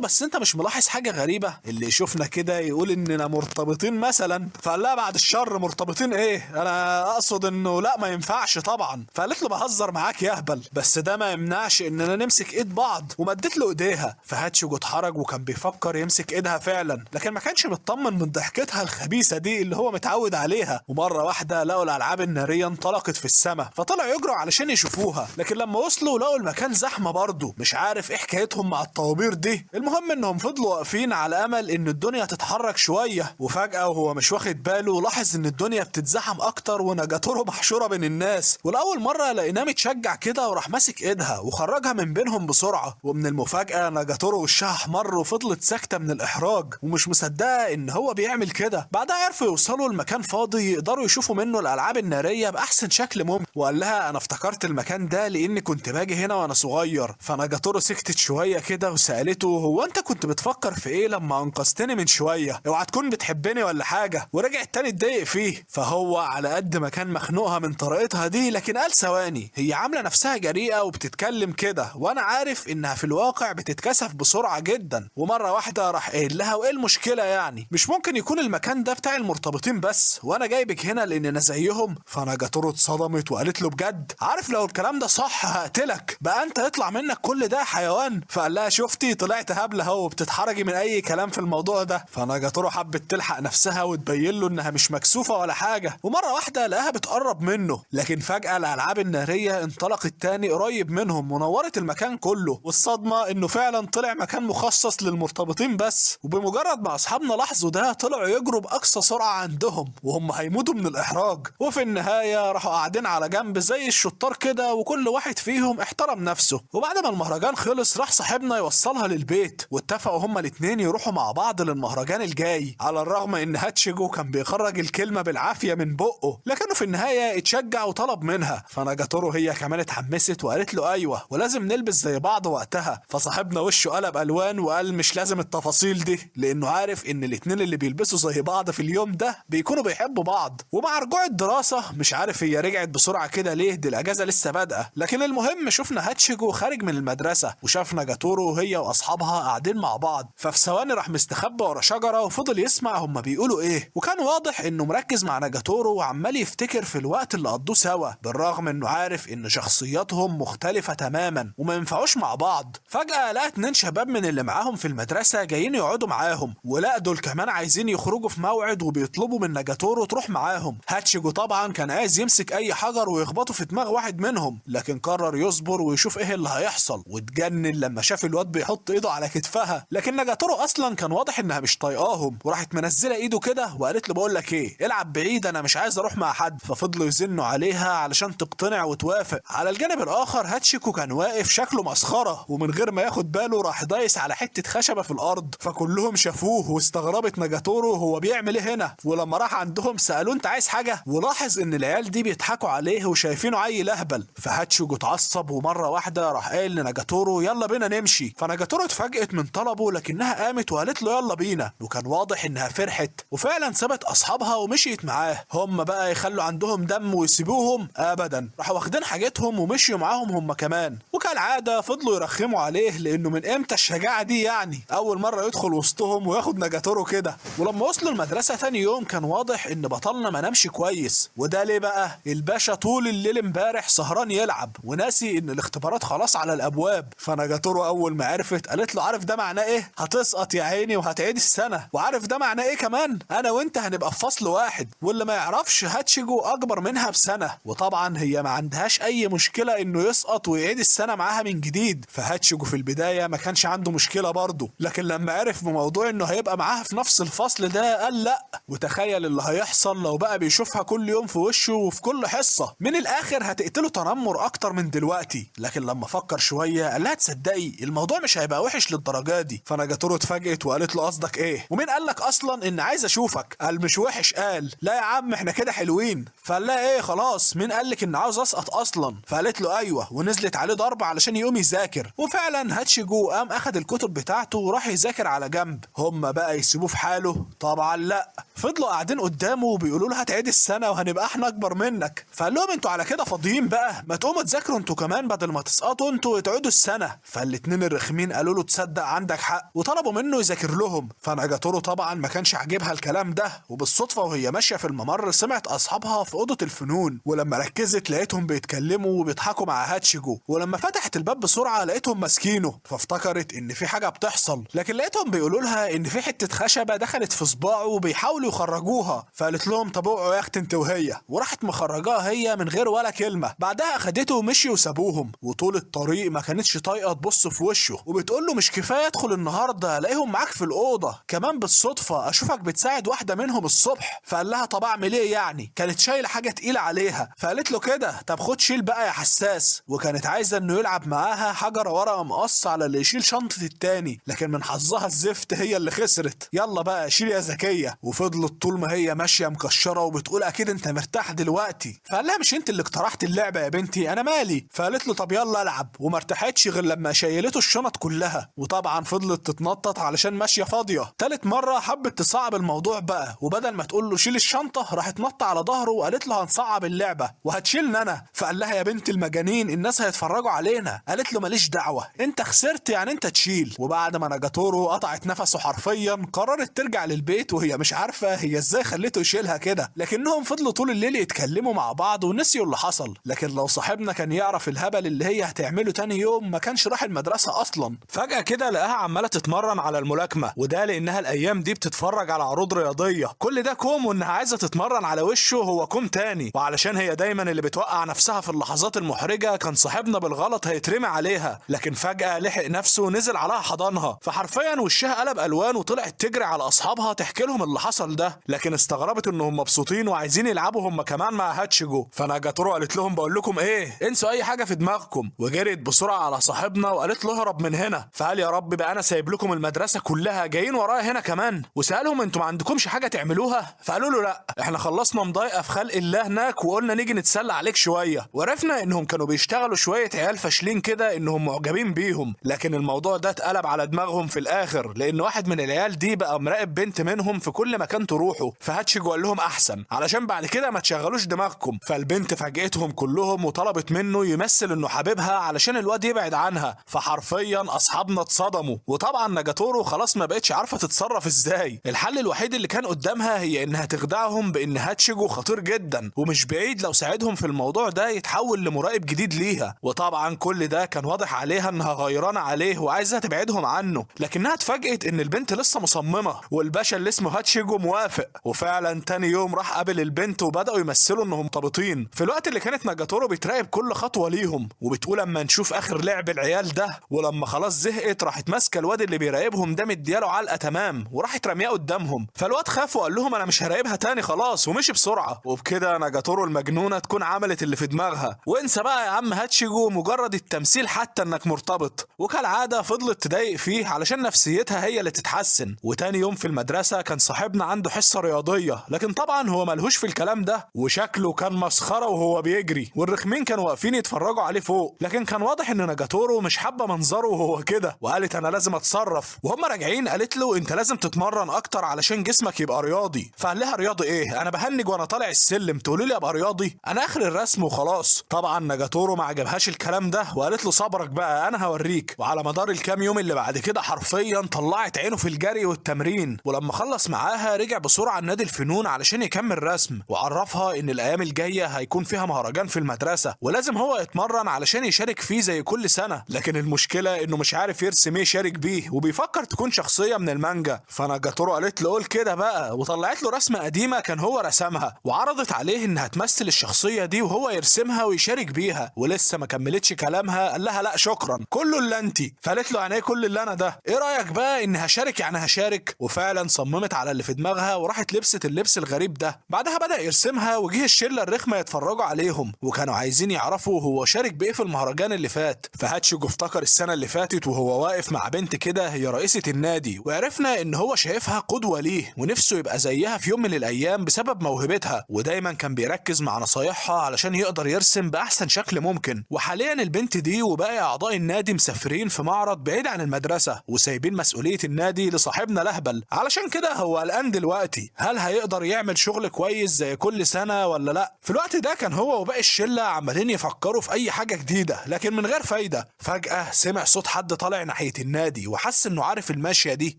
بس انت مش ملاحظ حاجه غريبه؟ اللي يشوفنا كده يقول اننا مرتبطين مثلا. فقال لها بعد الشر مرتبطين ايه، انا اقصد انه لا ما ينفعش طبعا. فقالت له بهزر معاك يا اهبل، بس ده ما يمنعش اننا نمسك ايد بعض، ومدت له ايديها. فهاتشيجو اتحرج وكان بيفكر يمسك ايدها فعلا، لكن ما كانش مطمن من ضحكتها الخبيثه دي اللي هو متعود عليها. ومره واحده لقوا الالعاب الناريه انطلقت في السماء، فطلعوا يجروا علشان يشوفوها، لكن لما وصلوا لقوا المكان زحمه برضه. مش عارف ايه حكايتهم مع الطوابير دي. المهم انهم فضلوا واقفين على امل ان الدنيا تتحرك شويه، وفجاه وهو مش واخد باله لاحظ ان الدنيا بتتزحم اكتر ونجاتورو محشوره بين الناس. ولاول مره لقيناه متشجع كده وراح ماسك ايدها وخرجها من بينهم بسرعه. ومن المفاجاه نجاتورو وشها احمر وفضلت ساكته من الاحراج ومش مصدقه ان هو بيعمل كده. بعدها عرفوا يوصلوا لمكان فاضي يقدروا يشوفوا منه الالعاب الناريه باحسن شكل ممكن. وقال لها انا افتكرت المكان ده لاني كنت باجي هنا وانا صغير. فنجاتورو سكتت شويه كده وسالته هو انت كنت بتفكر في ايه لما انقذتني من شويه؟ اوعى تكون بتحبني ولا حاجه. ورجع تاني اتضايق فيه. فهو على قد ما كان مخنوقها من طريقتها دي، لكن قال ثواني، هي عامله نفسها جريئه وبتتكلم كده وانا عارف انها في الواقع بتتكسف بسرعه جدا. ومره واحده راح قايل لها وايه المشكله يعني؟ مش ممكن يكون المكان ده بتاع المرتبطين بس، وانا جايبك هنا لاننا زيهم؟ فنجاتورو اتصدمت وقالت له بجد؟ عارف لو الكلام ده صح هقتلك، بقى انت يطلع منك كل ده حيوان؟ فقال لها شفتي طلعت هبله اهو وبتتحرجي من اي كلام في الموضوع ده. فنجاتورو حبت تلحق نفسها وتبين له انها مش مكسوفه ولا حاجه. ومره واحده لقاها بتقرب منه، لكن فجاه الالعاب الناريه انطلقت تاني قريب منهم ونورت المكان كله. والصدمه انه فعلا طلع مكان مخصص للمرتبطين بس. وبمجرد ما اصحابنا لاحظوا ده طلعوا يجروا باقصى سرعه عندهم وهم هيموتوا من الاحراج. وفي النهايه راحوا قاعدين على جنب زي الشطار كده، وكل واحد فيهم احترم نفسه. وبعد ما المهرجان خلص راح صاحبنا يوصلها للبيت، واتفقوا هما الاتنين يروحوا مع بعض للمهرجان الجاي، على الرغم ان هاتشيجو كان بيخرج الكلمه بالعافيه من بقه، لكنه في النهايه اتشجع وطلب منها. فنجاتورو هي كمان اتحمست وقالت له ايوه ولازم نلبس زي بعض وقتها. فصاحبنا وشه قلب الوان وقال مش لازم التفاصيل دي، لانه عارف ان الاتنين اللي بيلبسوا زي بعض في اليوم ده بيكونوا بيحبوا بعض. ومع رجوع الدراسه مش عارف هي رجعت بسرعه كده ليه، دي الاجازه لسه بادئه. لكن المهم شفنا هاتشيجو خارج من المدرسه وشاف نجاتورو هي واصحابها قاعدين مع بعض. ففي ثواني راح مستخبى ورا شجره وفضل يسمع هما بيقولوا ايه، وكان واضح انه مركز مع نجاتورو وعمال يفتكر في الوقت اللي قضوه سوا، بالرغم انه عارف ان شخصياتهم مختلفه تماما وما ينفعوش مع بعض. فجاه لقى اتنين شباب من اللي معاهم في المدرسه جايين يقعدوا معاهم، ولا دول كمان عايزين يخرجوا في موعد وبيطلبوا من نجاتورو تروح معاهم. هاتشيجو طبعا كان عايز يمسك اي حجر ويخبطه في دماغ واحد منهم، لكن قرر يصبر ويشوف ايه اللي هيحصل. واتجنن لما شاف الواد بيحط ايده على كتفها، لكن نجاتورو اصلا كان واضح انها مش طايقاهم، وراحت منزله ايده كده وقالت له بقول لك ايه، العب بعيد انا مش عايز اروح مع حد. ففضلوا يزنوا عليها علشان تقتنع وتوافق. على الجانب الاخر هاتشيكو كان واقف شكله مسخره، ومن غير ما ياخد باله راح دايس على حته خشبه في الارض. فكلهم شافوه واستغربت نجاتورو هو بيعمل ايه هنا. ولما راح عندهم سالوه انت عايز حاجه، ولاحظ ان العيال دي بيضحكوا عليه وشايفينه عيل اهبل. فهاتشيجو اتعصب ومره واحده راح قايل لنجاتورو يلا بينا نمشي. فنجاتورو اتفاجئت من طلبه لكنها قامت وقالت له يلا بينا، وكان واضح انها فرحت وفعلا سابت اصحابها ومشيت معاه. هم بقى يخلوا عندهم دم ويسيبوهم؟ ابدا، راحوا واخدين حاجتهم ومشيوا معاهم هم كمان. وكالعاده فضلوا يرخموا عليه لانه من امتى الشجاعه دي يعني، اول مره يدخل وسطهم وياخد نجاتورو كده. ولما وصلوا المدرسه ثاني يوم كان واضح ان بطلنا ما نامش كويس. وده ليه بقى؟ الباشا طول الليل امبارح سهران يلعب وناسي ان الاختبارات خلاص على الابواب. فنجاتورو اول ما عرفت قالت له عارف ده معناه ايه؟ هتسقط يا عيني وهتعيد السنه. وعارف ده معناه ايه كمان؟ انا وانت هنبقى في فصل واحد. واللي ما يعرفش هاتشيجو اكبر منها بسنه، وطبعا هي ما عندهاش اي مشكله انه يسقط ويعيد السنه معاها من جديد. فهاتشيجو في البدايه ما كانش عنده مشكله برضه، لكن لما عرف بموضوع انه هيبقى معاها في نفس الفصل ده قال لا. وتخيل اللي هيحصل لو بقى بيشوفها كل يوم في وشه وفي كل حصه. من الاخر هتقتله تنمر اكتر من دلوقتي. لكن لما فكر شويه قال لها تصدقي الموضوع مش هيبقى وحش للدرجه دي. فنجاتورو اتفاجئت وقالت له قصدك ايه؟ ومين قال لك اصلا ان عايز اشوفك؟ قال مش وحش. قال لا يا عم احنا كده حلوين. فقال لها ايه خلاص مين قال لك ان عاوز اسقط اصلا؟ فقالت له ايوه، ونزلت عليه ضربه علشان يقوم يذاكر. وفعلا هاتشيجو قام اخد الكتب بتاعته وراح يذاكر على جنب. هم بقى يسيبوه في حاله؟ طبعا لا، فضلوا قاعدين قدامه وبيقولوا له هتعيد السنه وهنبقى احنا اكبر منك. فقال لهم انتوا على كده فاضيين بقى، ما تقوموا تذاكروا ذاكروا انتوا كمان بدل ما تسقطوا انتوا وتعودوا السنه. فالاتنين الرخمين قالوا له تصدق عندك حق، وطلبوا منه يذاكر لهم. فنجاتورو طبعا ما كانش عاجبها الكلام ده، وبالصدفه وهي ماشيه في الممر سمعت اصحابها في اوضه الفنون، ولما ركزت لقيتهم بيتكلموا وبيضحكوا مع هاتشيجو، ولما فتحت الباب بسرعه لقيتهم ماسكينه، فافتكرت ان في حاجه بتحصل، لكن لقيتهم بيقولوا لها ان في حته خشبه دخلت في صباعه وبيحاولوا يخرجوها. فقالت لهم طب اوعوا يا اخت انت وهي، وراحت مخرجاها هي من غير ولا كلمه. بعدها اخدته ومشي وسابوهم، وطول الطريق ما كانتش طايقه تبص في وشه، وبتقول له مش كفايه ادخل النهارده الاقيهم معاك في الاوضه كمان بالصدفه اشوفك بتساعد واحده منهم الصبح. فقال لها طب اعمل ايه يعني، كانت شايله حاجه تقيله عليها. فقالت له كده طب خد شيل بقى يا حساس، وكانت عايزه انه يلعب معاها حجره ورقه مقص على اللي يشيل شنطه التاني، لكن من حظها الزفت هي اللي خسرت. يلا بقى شيل يا ذكيه. وفضلت طول ما هي ماشيه مكشره وبتقول اكيد انت مرتاح دلوقتي. فقال لها مش انت اللي اقترحت اللعبه يا بنتي، انا مالي. فقالت له طب يلا العب، وما ارتاحتش غير لما شيلته الشنط كلها، وطبعا فضلت تتنطط علشان ماشيه فاضيه. تالت مره حبت تصعب الموضوع بقى، وبدل ما تقول له شيل الشنطه راحت نطه على ظهره وقالت له هنصعب اللعبه وهتشيلني انا. فقال لها يا بنت المجانين الناس هيتفرجوا علينا. قالت له ماليش دعوه، انت خسرت يعني انت تشيل. وبعد ما نجاتورو قطعت نفسه حرفيا قررت ترجع للبيت وهي مش عارفه هي ازاي خليته يشيلها كده. لكنهم فضلوا طول الليل يتكلموا مع بعض ونسيوا اللي حصل. لكن لو صاحبنا كان يعرف الهبل اللي هي هتعمله تاني يوم ما كانش راح المدرسه اصلا. فجاه كده لقاها عماله تتمرن على الملاكمه، وده لانها الايام دي بتتفرج على عروض رياضيه. كل ده كوم، وانها عايزه تتمرن على وشه هو كوم تاني. وعلشان هي دايما اللي بتوقع نفسها في اللحظات المحرجه كان صاحبنا بالغلط هيترمي عليها، لكن فجاه لحق نفسه ونزل عليها حضنها. فحرفيا وشها قلب الوان وطلعت تجري على اصحابها تحكي لهم اللي حصل ده، لكن استغربت انهم مبسوطين وعايزين يلعبوا هم كمان مع هاتشيجو. فناجاتورو قالت لهم بقول لكم ايه، انسوا اي حاجه في دماغكم، وجريت بسرعه على صاحبنا وقالت له اهرب من هنا. فقال يا رب بقى انا سايب لكم المدرسه كلها جايين ورايا هنا كمان. وسالهم انتوا ما عندكمش حاجه تعملوها؟ فقالوا له لا، احنا خلصنا مضايقه في خلق الله هناك وقلنا نيجي نتسلى عليك شويه. وعرفنا انهم كانوا بيشتغلوا شويه عيال فاشلين كده انهم معجبين بيهم، لكن الموضوع ده اتقلب على دماغهم في الاخر، لان واحد من العيال دي بقى مراقب بنت منهم في كل مكان تروحوا. فهاتشيجو قال لهم احسن علشان بعد كده ما تشغلوش دماغكم. فالبنت فاجئتهم كلهم وطلبت منه يمثل انه حبيبها علشان الواد يبعد عنها. فحرفيا اصحابنا اتصدموا، وطبعا ناجاتورو خلاص ما بقتش عارفه تتصرف ازاي. الحل الوحيد اللي كان قدامها هي انها تخدعهم بان هاتشيجو خطير جدا ومش بعيد لو ساعدهم في الموضوع ده يتحول لمراقب جديد ليها. وطبعا كل ده كان واضح عليها انها غيرانه عليه وعايزه تبعدهم عنه، لكنها اتفاجئت ان البنت لسه مصممه والباشا اللي اسمه هاتشيجو موافق. وفعلا تاني يوم راح قابل البنت وبداوا يمثلوا انهم مرتبطين، في الوقت اللي كانت ناجاتورو بتراقب كل خطوه ليهم وبتقول اما نشوف اخر لعب العيال ده. ولما خلاص زهقت راحت ماسكه الواد اللي بيراقبهم ده مدياله علقه تمام وراحت رمياه قدامهم. فالواد خاف وقال لهم انا مش هراقبها تاني خلاص ومشي بسرعه. وبكده ناجاتورو المجنونه تكون عملت اللي في دماغها. وانسى بقى يا عم هاتشيجو مجرد التمثيل حتى انك مرتبط. وكالعاده فضلت تضايق فيه علشان نفسيتها هي اللي تتحسن. وتاني يوم في المدرسه كان صاحبنا عنده حصه رياضيه، لكن طبعا هو ملهوش في الكلام ده وشكله كان مسخره وهو بيجري، والرخمين كانوا واقفين يتفرجوا عليه فوق. لكن كان واضح ان ناجاتورو مش حابه منظره وهو كده، وقالت انا لازم اتصرف. وهم راجعين قالت له انت لازم تتمرن اكتر علشان جسمك يبقى رياضي. فقال لها رياضي ايه، انا بهنج وانا طالع السلم تقولي لي ابقى رياضي، انا اخر الرسم وخلاص. طبعا ناجاتورو ما عجبهاش الكلام ده وقالت له صبرك بقى انا هوريك. وعلى مدار الكام يوم اللي بعد كده حرفيا طلعت عينه في الجري والتمرين. ولما خلص معاها رجع بسرعه نادي الفنون علشان يكمل رسم، وعرفها ان الايام الجايه هيكون فيها مهرجان في المدرسه ولازم هو يتمرن علشان يشارك فيه زي كل سنه. لكن المشكله انه مش عارف يرسم ايه يشارك بيه وبيفكر تكون شخصيه من المانجا. فناجاتورو قالت له قول كده بقى، وطلعت له رسمه قديمه كان هو رسمها وعرضت عليه انها تمثل الشخصيه دي وهو يرسمها ويشارك بيها. ولسه ما كملتش كلامها قال لها لا شكرا كله الا انت. فقالت له يعني ايه كل اللي انا ده، ايه رايك بقى اني هشارك يعني هشارك. وفعلا صممت على اللي في دماغها وراحت لبست اللبس الغريب ده. بعدها بدا يرسمها وجه الشله الرخمه يتفرجوا عليهم وكانوا عايزين يعرفوا هو شارك بايه في المهرجان اللي فات. فهاتشيجو افتكر السنه اللي فاتت وهو واقف مع بنت كده هي رئيسه النادي، وعرفنا ان هو شايفها قدوه ليه ونفسه يبقى زيها في يوم من الايام بسبب موهبتها، ودايما كان بيركز مع نصايحها علشان يقدر يرسم باحسن شكل ممكن. وحاليا البنت دي وباقي اعضاء النادي مسافرين في معرض بعيد عن المدرسه وسايبين مسؤوليه النادي لصاحبنا لهبل. علشان كده هو قلقان دلوقتي هل هيقدر يعمل شغل كويس زي كل سنه ولا لا. في الوقت ده كان هو وباقي الشله عمالين يفكروا في اي حاجة جديدة لكن من غير فايدة. فجأة سمع صوت حد طالع ناحية النادي وحس انه عارف الماشية دي،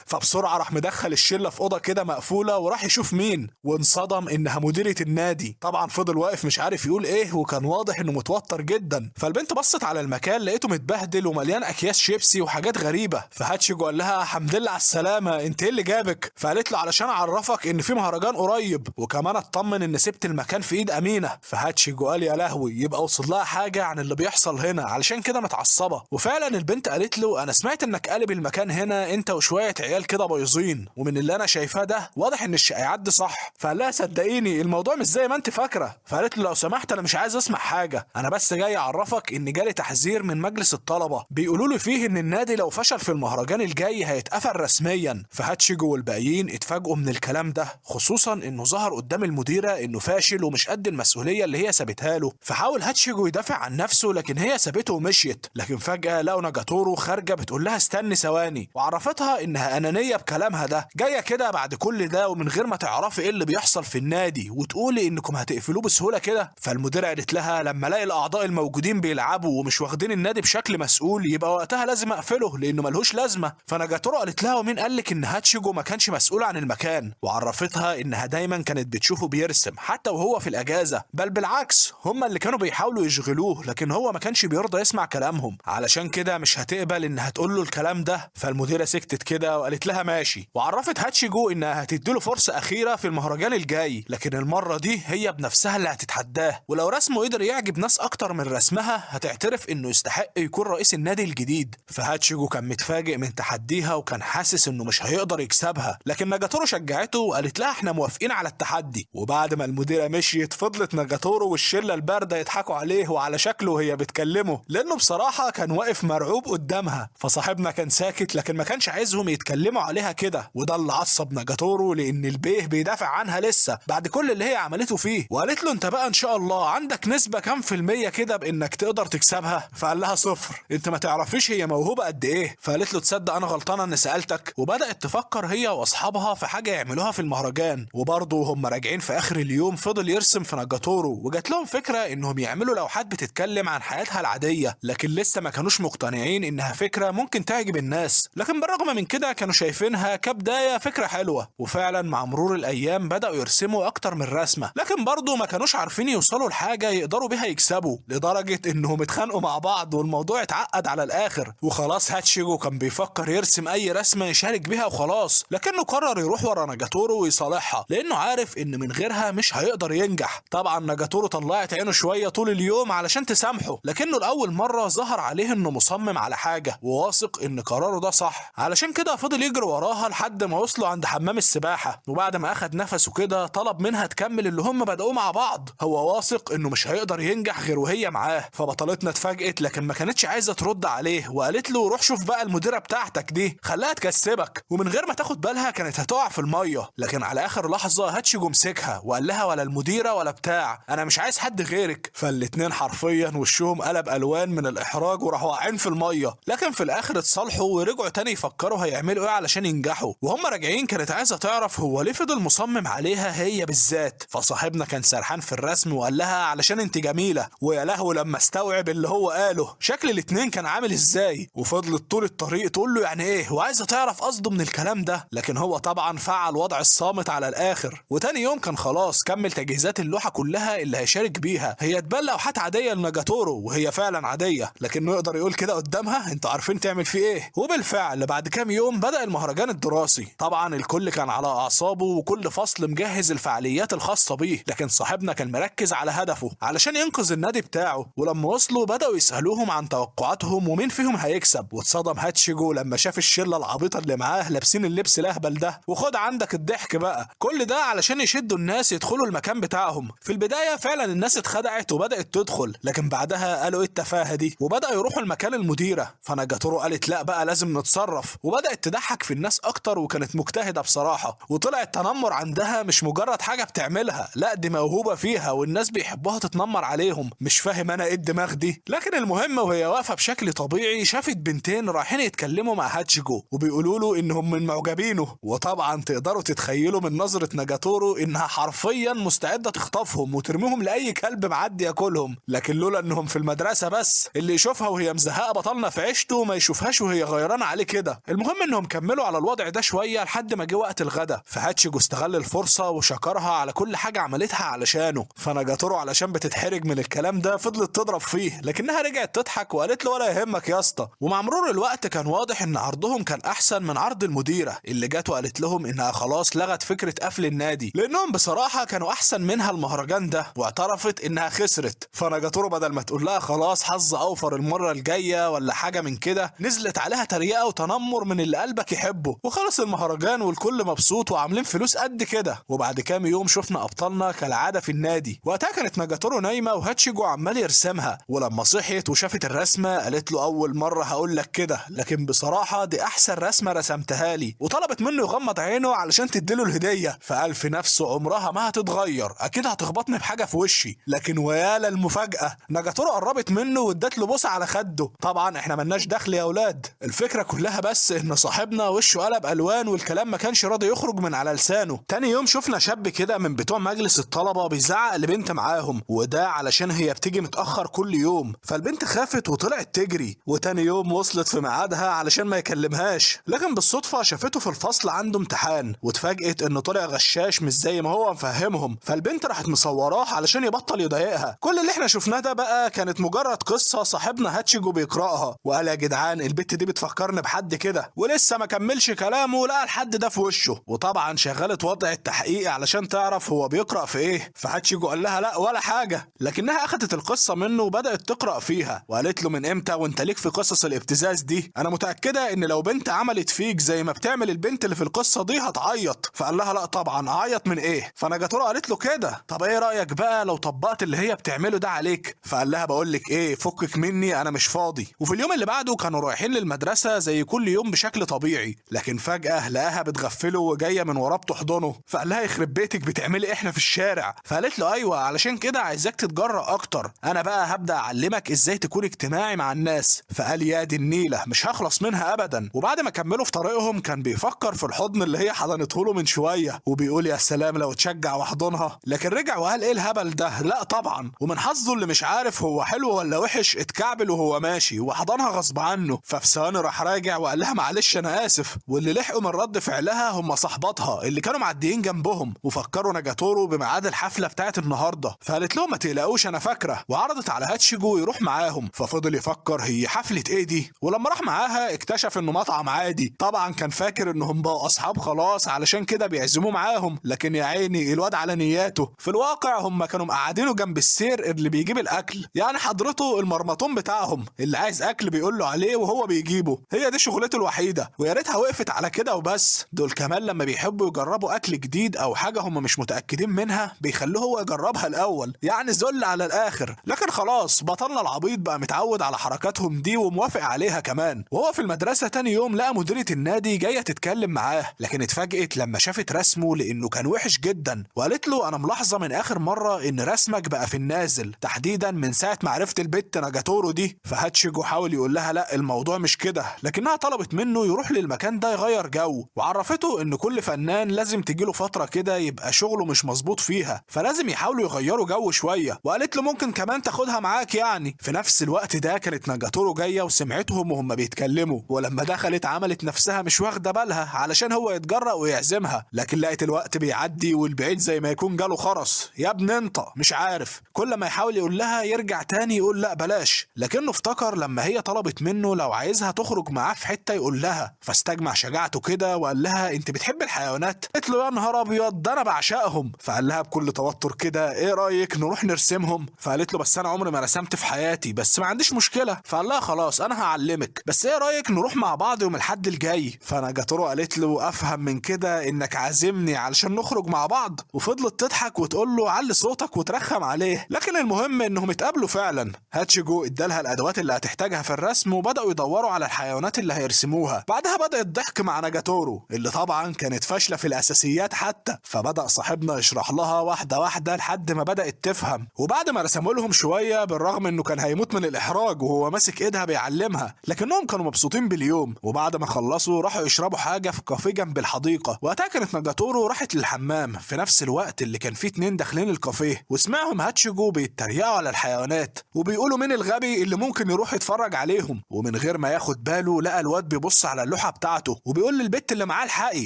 فبسرعة راح مدخل الشلة في أوضة كده مقفولة وراح يشوف مين، وانصدم انها مديرة النادي. طبعا فضل واقف مش عارف يقول ايه وكان واضح انه متوتر جدا. فالبنت بصت على المكان لقيته متبهدل ومليان اكياس شيبسي وحاجات غريبة. فهاتشيجو قال لها الحمد لله على السلامة، انت ايه اللي جابك؟ فقالت له علشان اعرفك ان في مهرجان قريب وكمان اطمن ان سبت المكان في ايد امينة. فهاتشيجو قال يا لهوي، يبقى وصل لها حاجة عن اللي بيحصل هنا علشان كده متعصبة. وفعلا البنت قالت له انا سمعت انك قالب المكان هنا انت وشوية عيال كده بايظين، ومن اللي انا شايفاه ده واضح ان الشائعات دي صح. فقال لها صدقيني الموضوع مش زي ما انت فاكرة. فقالت له لو سمحت انا مش عايز اسمع حاجة، انا بس جاي اعرفك ان جالي تحذير من مجلس الطلبة بيقولوا لي فيه ان النادي لو فشل في المهرجان الجاي هيتقفل رسميا. فهاتشيجو والباقيين اتفاجئوا من الكلام ده، خصوصا انه ظهر قدام المديرة انه فاشل ومش قد المسؤولية اللي هي سابتها له. فحاول هاتشيجو يدافع عن نفسه لكن هي سابته ومشيت. لكن فجأة لقوا ناجاتورو خارجة بتقول لها استني ثواني، وعرفتها انها انانية بكلامها ده، جاية كده بعد كل ده ومن غير ما تعرفي ايه اللي بيحصل في النادي وتقولي انكم هتقفلوه بسهولة كده. فالمديرة قالت لها لما الاقي الاعضاء الموجودين بيلعبوا ومش واخدين النادي بشكل مسؤول يبقى وقتها لازم اقفله لانه ملهوش لازمة. فناجاتورو قالت لها ومين قالك ان هاتشيجو ما كانش مسؤول عن المكان؟ وعرفتها انها دايما كانت بتشوفه بيرسم حتى وهو في الاجازة، بل بالعكس هما اللي كانوا بيحاولوا يشغلوه لكن هو ما كانش بيرضى يسمع كلامهم، علشان كده مش هتقبل انها تقول له الكلام ده. فالمديرة سكتت كده وقالت لها ماشي، وعرفت هاتشيجو انها هتديله فرصة اخيرة في المهرجان الجاي، لكن المرة دي هي بنفسها اللي هتتحداه، ولو رسمه قدر يعجب ناس اكتر من رسمها هتعترف انه يستحق يكون رئيس النادي الجديد. فهاتشيجو كان متفاجئ من تحديها وكان حاسس انه مش هيقدر يكسبها، لكن ناجاتورو شجعته وقالت لها احنا موافقين على التحدي. وبعد ما المديرة مشيت فضلت ناجاتورو والشلة الباردة يضحكوا عليه وعلى شكله وهي بتكلمه، لانه بصراحة كان واقف مرعوب قدامها. فصاحبنا كان ساكت لكن ما كانش عايزهم يتكلموا عليها كده، وده اللي عصب ناجاتورو لان البيه بيدافع عنها لسه بعد كل اللي هي عملته فيه. وقالت له انت بقى ان شاء الله عندك نسبة كام في المية كده بانك تقدر تكسبها؟ فقال لها 0، انت ما تعرفيش هي موهوبة قد ايه. فقالت له تصدق انا غلطانة اني سألتك. وبدأت تفكر هي واصحابها في حاجة يعملوها في المهرجان. وبرضه هم راجعين في اخر اليوم فضل يرسم في ناجاتورو، وجات لهم فكرة انهم يعملوا لوحات بتتكلم عن حياتها العادية، لكن لسه ما كانوش مقتنعين انها فكرة ممكن تعجب الناس، لكن بالرغم من كده كانوا شايفينها كبداية فكرة حلوة. وفعلا مع مرور الايام بدأوا يرسموا اكتر من رسمة، لكن برضه ما كانوش عارفين يوصلوا لحاجة يقدروا بيها يكسبوا، لدرجة انهم اتخانقوا مع بعض والموضوع اتعقد على الاخر. وخلاص هاتشيجو كان بيفكر يرسم اي رسمة يشارك بيها وخلاص، لكنه قرر يروح ورا ناجاتورو ويصالحها لانه عارف ان من غيرها مش هيقدر ينجح. طبعا ناجاتورو طلعت عينه شوية طول اليوم علشان تسامحه، لكنه لأول مرة ظهر عليه انه مصمم على حاجة وواثق ان قراره ده صح، علشان كده فضل يجري وراها لحد ما وصلوا عند حمام السباحة. وبعد ما اخد نفسه كده طلب منها تكمل اللي هم بدأوه مع بعض، هو واثق انه مش هيقدر ينجح غير وهي معاه. فبطلتنا اتفاجئت لكن ما كانتش عايزة ترد عليه، وقالت له روح شوف بقى المديرة بتاعتك دي خليها تكسبك. ومن غير ما تاخد بالها كانت هتقع في المية، لكن على اخر لحظة هاتشيجو مسكها وقال لها ولا المديرة ولا بتاع، انا مش عايز حد غيرك. فالاتنين حرفيا وشهم قلب الوان من الاحراج وراحوا واقعين في المية، لكن في الاخر اتصالحوا ورجعوا تاني يفكروا هيعملوا ايه علشان ينجحوا. وهم راجعين كانت عايزة تعرف هو ليه فضل مصمم عليها هي بالذات. فصاحبنا كان سرحان في الرسم وقال لها علشان انت جميلة. ويا لهو لما استوعب اللي هو قاله شكل الاتنين كان عامل ازاي. وفضلت طول الطريق تقول له يعني ايه، وعايزة تعرف قصده من الكلام ده، لكن هو طبعا فعل وضع الصامت على الاخر. وتاني يوم كان خلاص كمل تجهيزات اللوحة كلها اللي هيشارك بيها. هي تبان لوحات عادية لناجاتورو وهي فعلا عادية، لكنه يقدر يقول كده قدامها انتوا عارفين تعمل فيه ايه. وبالفعل بعد كام يوم بدأ المهرجان الدراسي. طبعا الكل كان على اعصابه وكل فصل مجهز الفعاليات الخاصة بيه، لكن صاحبنا كان مركز على هدفه علشان ينقذ النادي بتاعه. ولما وصلوا بدأوا يسألوهم عن توقعاتهم ومين فيهم هيكسب. واتصدم هاتشيجو لما شاف الشلة العبيطة اللي معاه لابسين اللبس الاهبل ده. وخد عندك الضحك بقى، كل ده علشان يشدوا الناس يدخلوا المكان بتاعهم. في البداية فعلا الناس اتخدعت وبدأت تدخل، لكن بعدها قالوا ايه التفاهة دي وبدأوا يروحوا المكان المديرة. فناجاتورو قالت لا بقى لازم نتصرف، وبدأت تضحك في الناس اكتر وكانت مجتهدة بصراحة. وطلع التنمر عندها مش مجرد حاجة بتعملها، لا دي موهوبة فيها والناس بيحبوها تتنمر عليهم. مش فاهم انا ايه الدماغ دي. لكن المهم وهي واقفة بشكل طبيعي شافت بنتين رايحين يتكلموا مع هاتشيجو وبيقولوا له انهم من معجبينه. وطبعا تقدروا تتخيلوا من نظرة ناجاتورو انها حرفيا مستعدة تخطفهم وترميهم لأي كلب معدي ياكلهم. معاهم، لكن لولا انهم في المدرسه بس اللي يشوفها وهي مزهقه بطلنا في عيشته ما يشوفهاش وهي غيرانه عليه كده. المهم انهم كملوا على الوضع ده شويه لحد ما جه وقت الغدا، فهاتشيجو استغل الفرصه وشكرها على كل حاجه عملتها علشانه. فناجاتورو علشان بتتحرج من الكلام ده فضلت تضرب فيه، لكنها رجعت تضحك وقالت له ولا يهمك يا اسطى. ومع مرور الوقت كان واضح ان عرضهم كان احسن من عرض المديره اللي جت وقالت لهم انها خلاص لغت فكره قفل النادي، لانهم بصراحه كانوا احسن منها المهرجان ده، واعترفت انها خسرت. فناجاتورو بدل ما تقول لها خلاص حظ اوفر المره الجايه ولا حاجه من كده، نزلت عليها تريقه وتنمر من اللي قلبك يحبه، وخلص المهرجان والكل مبسوط وعاملين فلوس قد كده. وبعد كام يوم شفنا ابطالنا كالعاده في النادي. وقتها كانت ناجاتورو نايمه وهاتشيجو عمال يرسمها، ولما صحيت وشافت الرسمه قالت له اول مره هقول لك كده، لكن بصراحه دي احسن رسمه رسمتها لي، وطلبت منه يغمض عينه علشان تديله الهديه. فقال في نفسه عمرها ما هتتغير، اكيد هتخبطني بحاجه في وشي. لكن ويا للمفاجاه، ناجاتورو قربت منه وادت له بوسه على خده. طبعا احنا ملناش دخل يا اولاد، الفكره كلها بس ان صاحبنا وشه قلب الوان والكلام ما كانش راضي يخرج من على لسانه. تاني يوم شفنا شاب كده من بتوع مجلس الطلبه بيزعق لبنت معاهم، وده علشان هي بتيجي متاخر كل يوم. فالبنت خافت وطلعت تجري، وتاني يوم وصلت في ميعادها علشان ما يكلمهاش، لكن بالصدفه شافته في الفصل عنده امتحان، واتفاجئت انه طلع غشاش مش زي ما هو مفهمهم. فالبنت راحت مصوراه علشان يبطل يضايقها. كل اللي احنا شفناه ده بقى كانت مجرد قصه صاحبنا هاتشيجو بيقراها، وقال يا جدعان البت دي بتفكرني بحد كده. ولسه ما كملش كلامه لقى الحد ده في وشه، وطبعا شغلت وضع التحقيق علشان تعرف هو بيقرا في ايه. فهاتشيجو قال لها لا ولا حاجه، لكنها اخدت القصه منه وبدات تقرا فيها، وقالت له من امتى وانت ليك في قصص الابتزاز دي؟ انا متاكده ان لو بنت عملت فيك زي ما بتعمل البنت اللي في القصه دي هتعيط. فقال لها لا طبعا، اعيط من ايه؟ فناجاتورو قالت له كده، طب ايه رايك بقى لو طبقت اللي هي بتعمله ده عليك؟ فقال لها بقول لك ايه، فكك مني انا مش فاضي. وفي اليوم اللي بعده كانوا رايحين للمدرسه زي كل يوم بشكل طبيعي، لكن فجاه لقاها بتغفله وجايه من وراه بتحضنه. فقال لها يخرب بيتك بتعملي احنا في الشارع؟ فقالت له ايوه علشان كده عايزاك تتجرأ اكتر، انا بقى هبدا اعلمك ازاي تكون اجتماعي مع الناس. فقال يا دي النيله مش هخلص منها ابدا. وبعد ما كملوا في طريقهم كان بيفكر في الحضن اللي هي حضنته له من شويه، وبيقول يا سلام لو اتشجع واحضنها، لكن رجع وقال ايه الهبل ده، لا طبعا. ومن حظه اللي مش عارف هو حلو ولا وحش اتكعبل وهو ماشي وحضنها غصب عنه. ففي ثواني راح راجع وقال لها معلش انا اسف. واللي لحقوا من رد فعلها هم صاحباتها اللي كانوا معديين جنبهم، وفكروا ناجاتورو بميعاد الحفله بتاعت النهارده. فقالت لهم ما تقلقوش انا فاكره، وعرضت على هاتشيجو يروح معاهم. ففضل يفكر هي حفله ايه دي، ولما راح معاها اكتشف انه مطعم عادي. طبعا كان فاكر انهم بقوا اصحاب خلاص علشان كده بيعزموه معاهم، لكن يا عيني الواد على نياته. في الواقع هم كانوا مقعدينه جنب السير اللي بيجيب الاكل، يعني حضرته المرمطون بتاعهم اللي عايز اكل بيقول له عليه وهو بيجيبه. هي دي شغلته الوحيده، ويا ريتها وقفت على كده وبس. دول كمان لما بيحبوا يجربوا اكل جديد او حاجه هم مش متاكدين منها بيخلوه هو يجربها الاول، يعني ذل على الاخر. لكن خلاص بطلنا العبيط بقى متعود على حركاتهم دي وموافق عليها كمان. وهو في المدرسه تاني يوم لقى مديره النادي جايه تتكلم معاه، لكن اتفاجئت لما شافت رسمه لانه كان وحش جدا. وقالت له انا ملاحظه من اخر مره ان رسمك بقى في النازل، تحديدا من ساعه ما عرفت البت ناجاتورو دي. فهاتشيجو حاول يقول لها لا الموضوع مش كده، لكنها طلبت منه يروح للمكان ده يغير جو، وعرفته ان كل فنان لازم تجيله فتره كده يبقى شغله مش مظبوط فيها، فلازم يحاولوا يغيروا جو شويه. وقالت له ممكن كمان تاخدها معاك يعني. في نفس الوقت ده كانت ناجاتورو جايه وسمعتهم وهم بيتكلموا، ولما دخلت عملت نفسها مش واخده بالها علشان هو يتجرأ ويعزمها، لكن لقيت الوقت بيعدي والبعيد زي ما يكون جاله خرس. يا ابن انت مش عارف، كل ما يحاول يقول لها يرجع تاني يقول لا بلاش، لكنه افتكر لما هي طلبت منه لو عايزها تخرج معاه في حته يقول لها، فاستجمع شجاعته كده وقال لها انت بتحب الحيوانات؟ قالت له يا نهار ابيض ده انا بعشقهم. فقال لها بكل توتر كده ايه رايك نروح نرسمهم؟ فقالت له بس انا عمري ما رسمت في حياتي، بس ما عنديش مشكله. فقال لها خلاص انا هعلمك، بس ايه رايك نروح مع بعض يوم الحد الجاي؟ فناجاتورو قالت له افهم من كده انك عازمني علشان نخرج مع بعض؟ وفضلت تضحك وتقول له علي صوتك وترخم عليه. لكن المهم انهم اتقابلوا فعلا. هاتشيجو ادالها الادوات اللي هتحتاجها في الرسم، وبداوا يدوروا على الحيوانات اللي هيرسموها. بعدها بدأ الضحك مع ناجاتورو اللي طبعا كانت فاشله في الاساسيات حتى، فبدأ صاحبنا يشرح لها واحده واحده لحد ما بدأت تفهم. وبعد ما رسموا لهم شويه بالرغم انه كان هيموت من الاحراج وهو ماسك ايدها بيعلمها، لكنهم كانوا مبسوطين باليوم. وبعد ما خلصوا راحوا يشربوا حاجه في كافيه جنب الحديقه. وقتها كانت ناجاتورو راحت للحمام في نفس الوقت اللي كان فيه اتنين داخلين الكافيه، وسمعهم هاتشيجو بيتكلموا بيتريقوا على الحيوانات وبيقولوا مين الغبي اللي ممكن يروح يتفرج عليهم. ومن غير ما ياخد باله لقى الواد بيبص على اللوحة بتاعته وبيقول للبت اللي معاه الحقي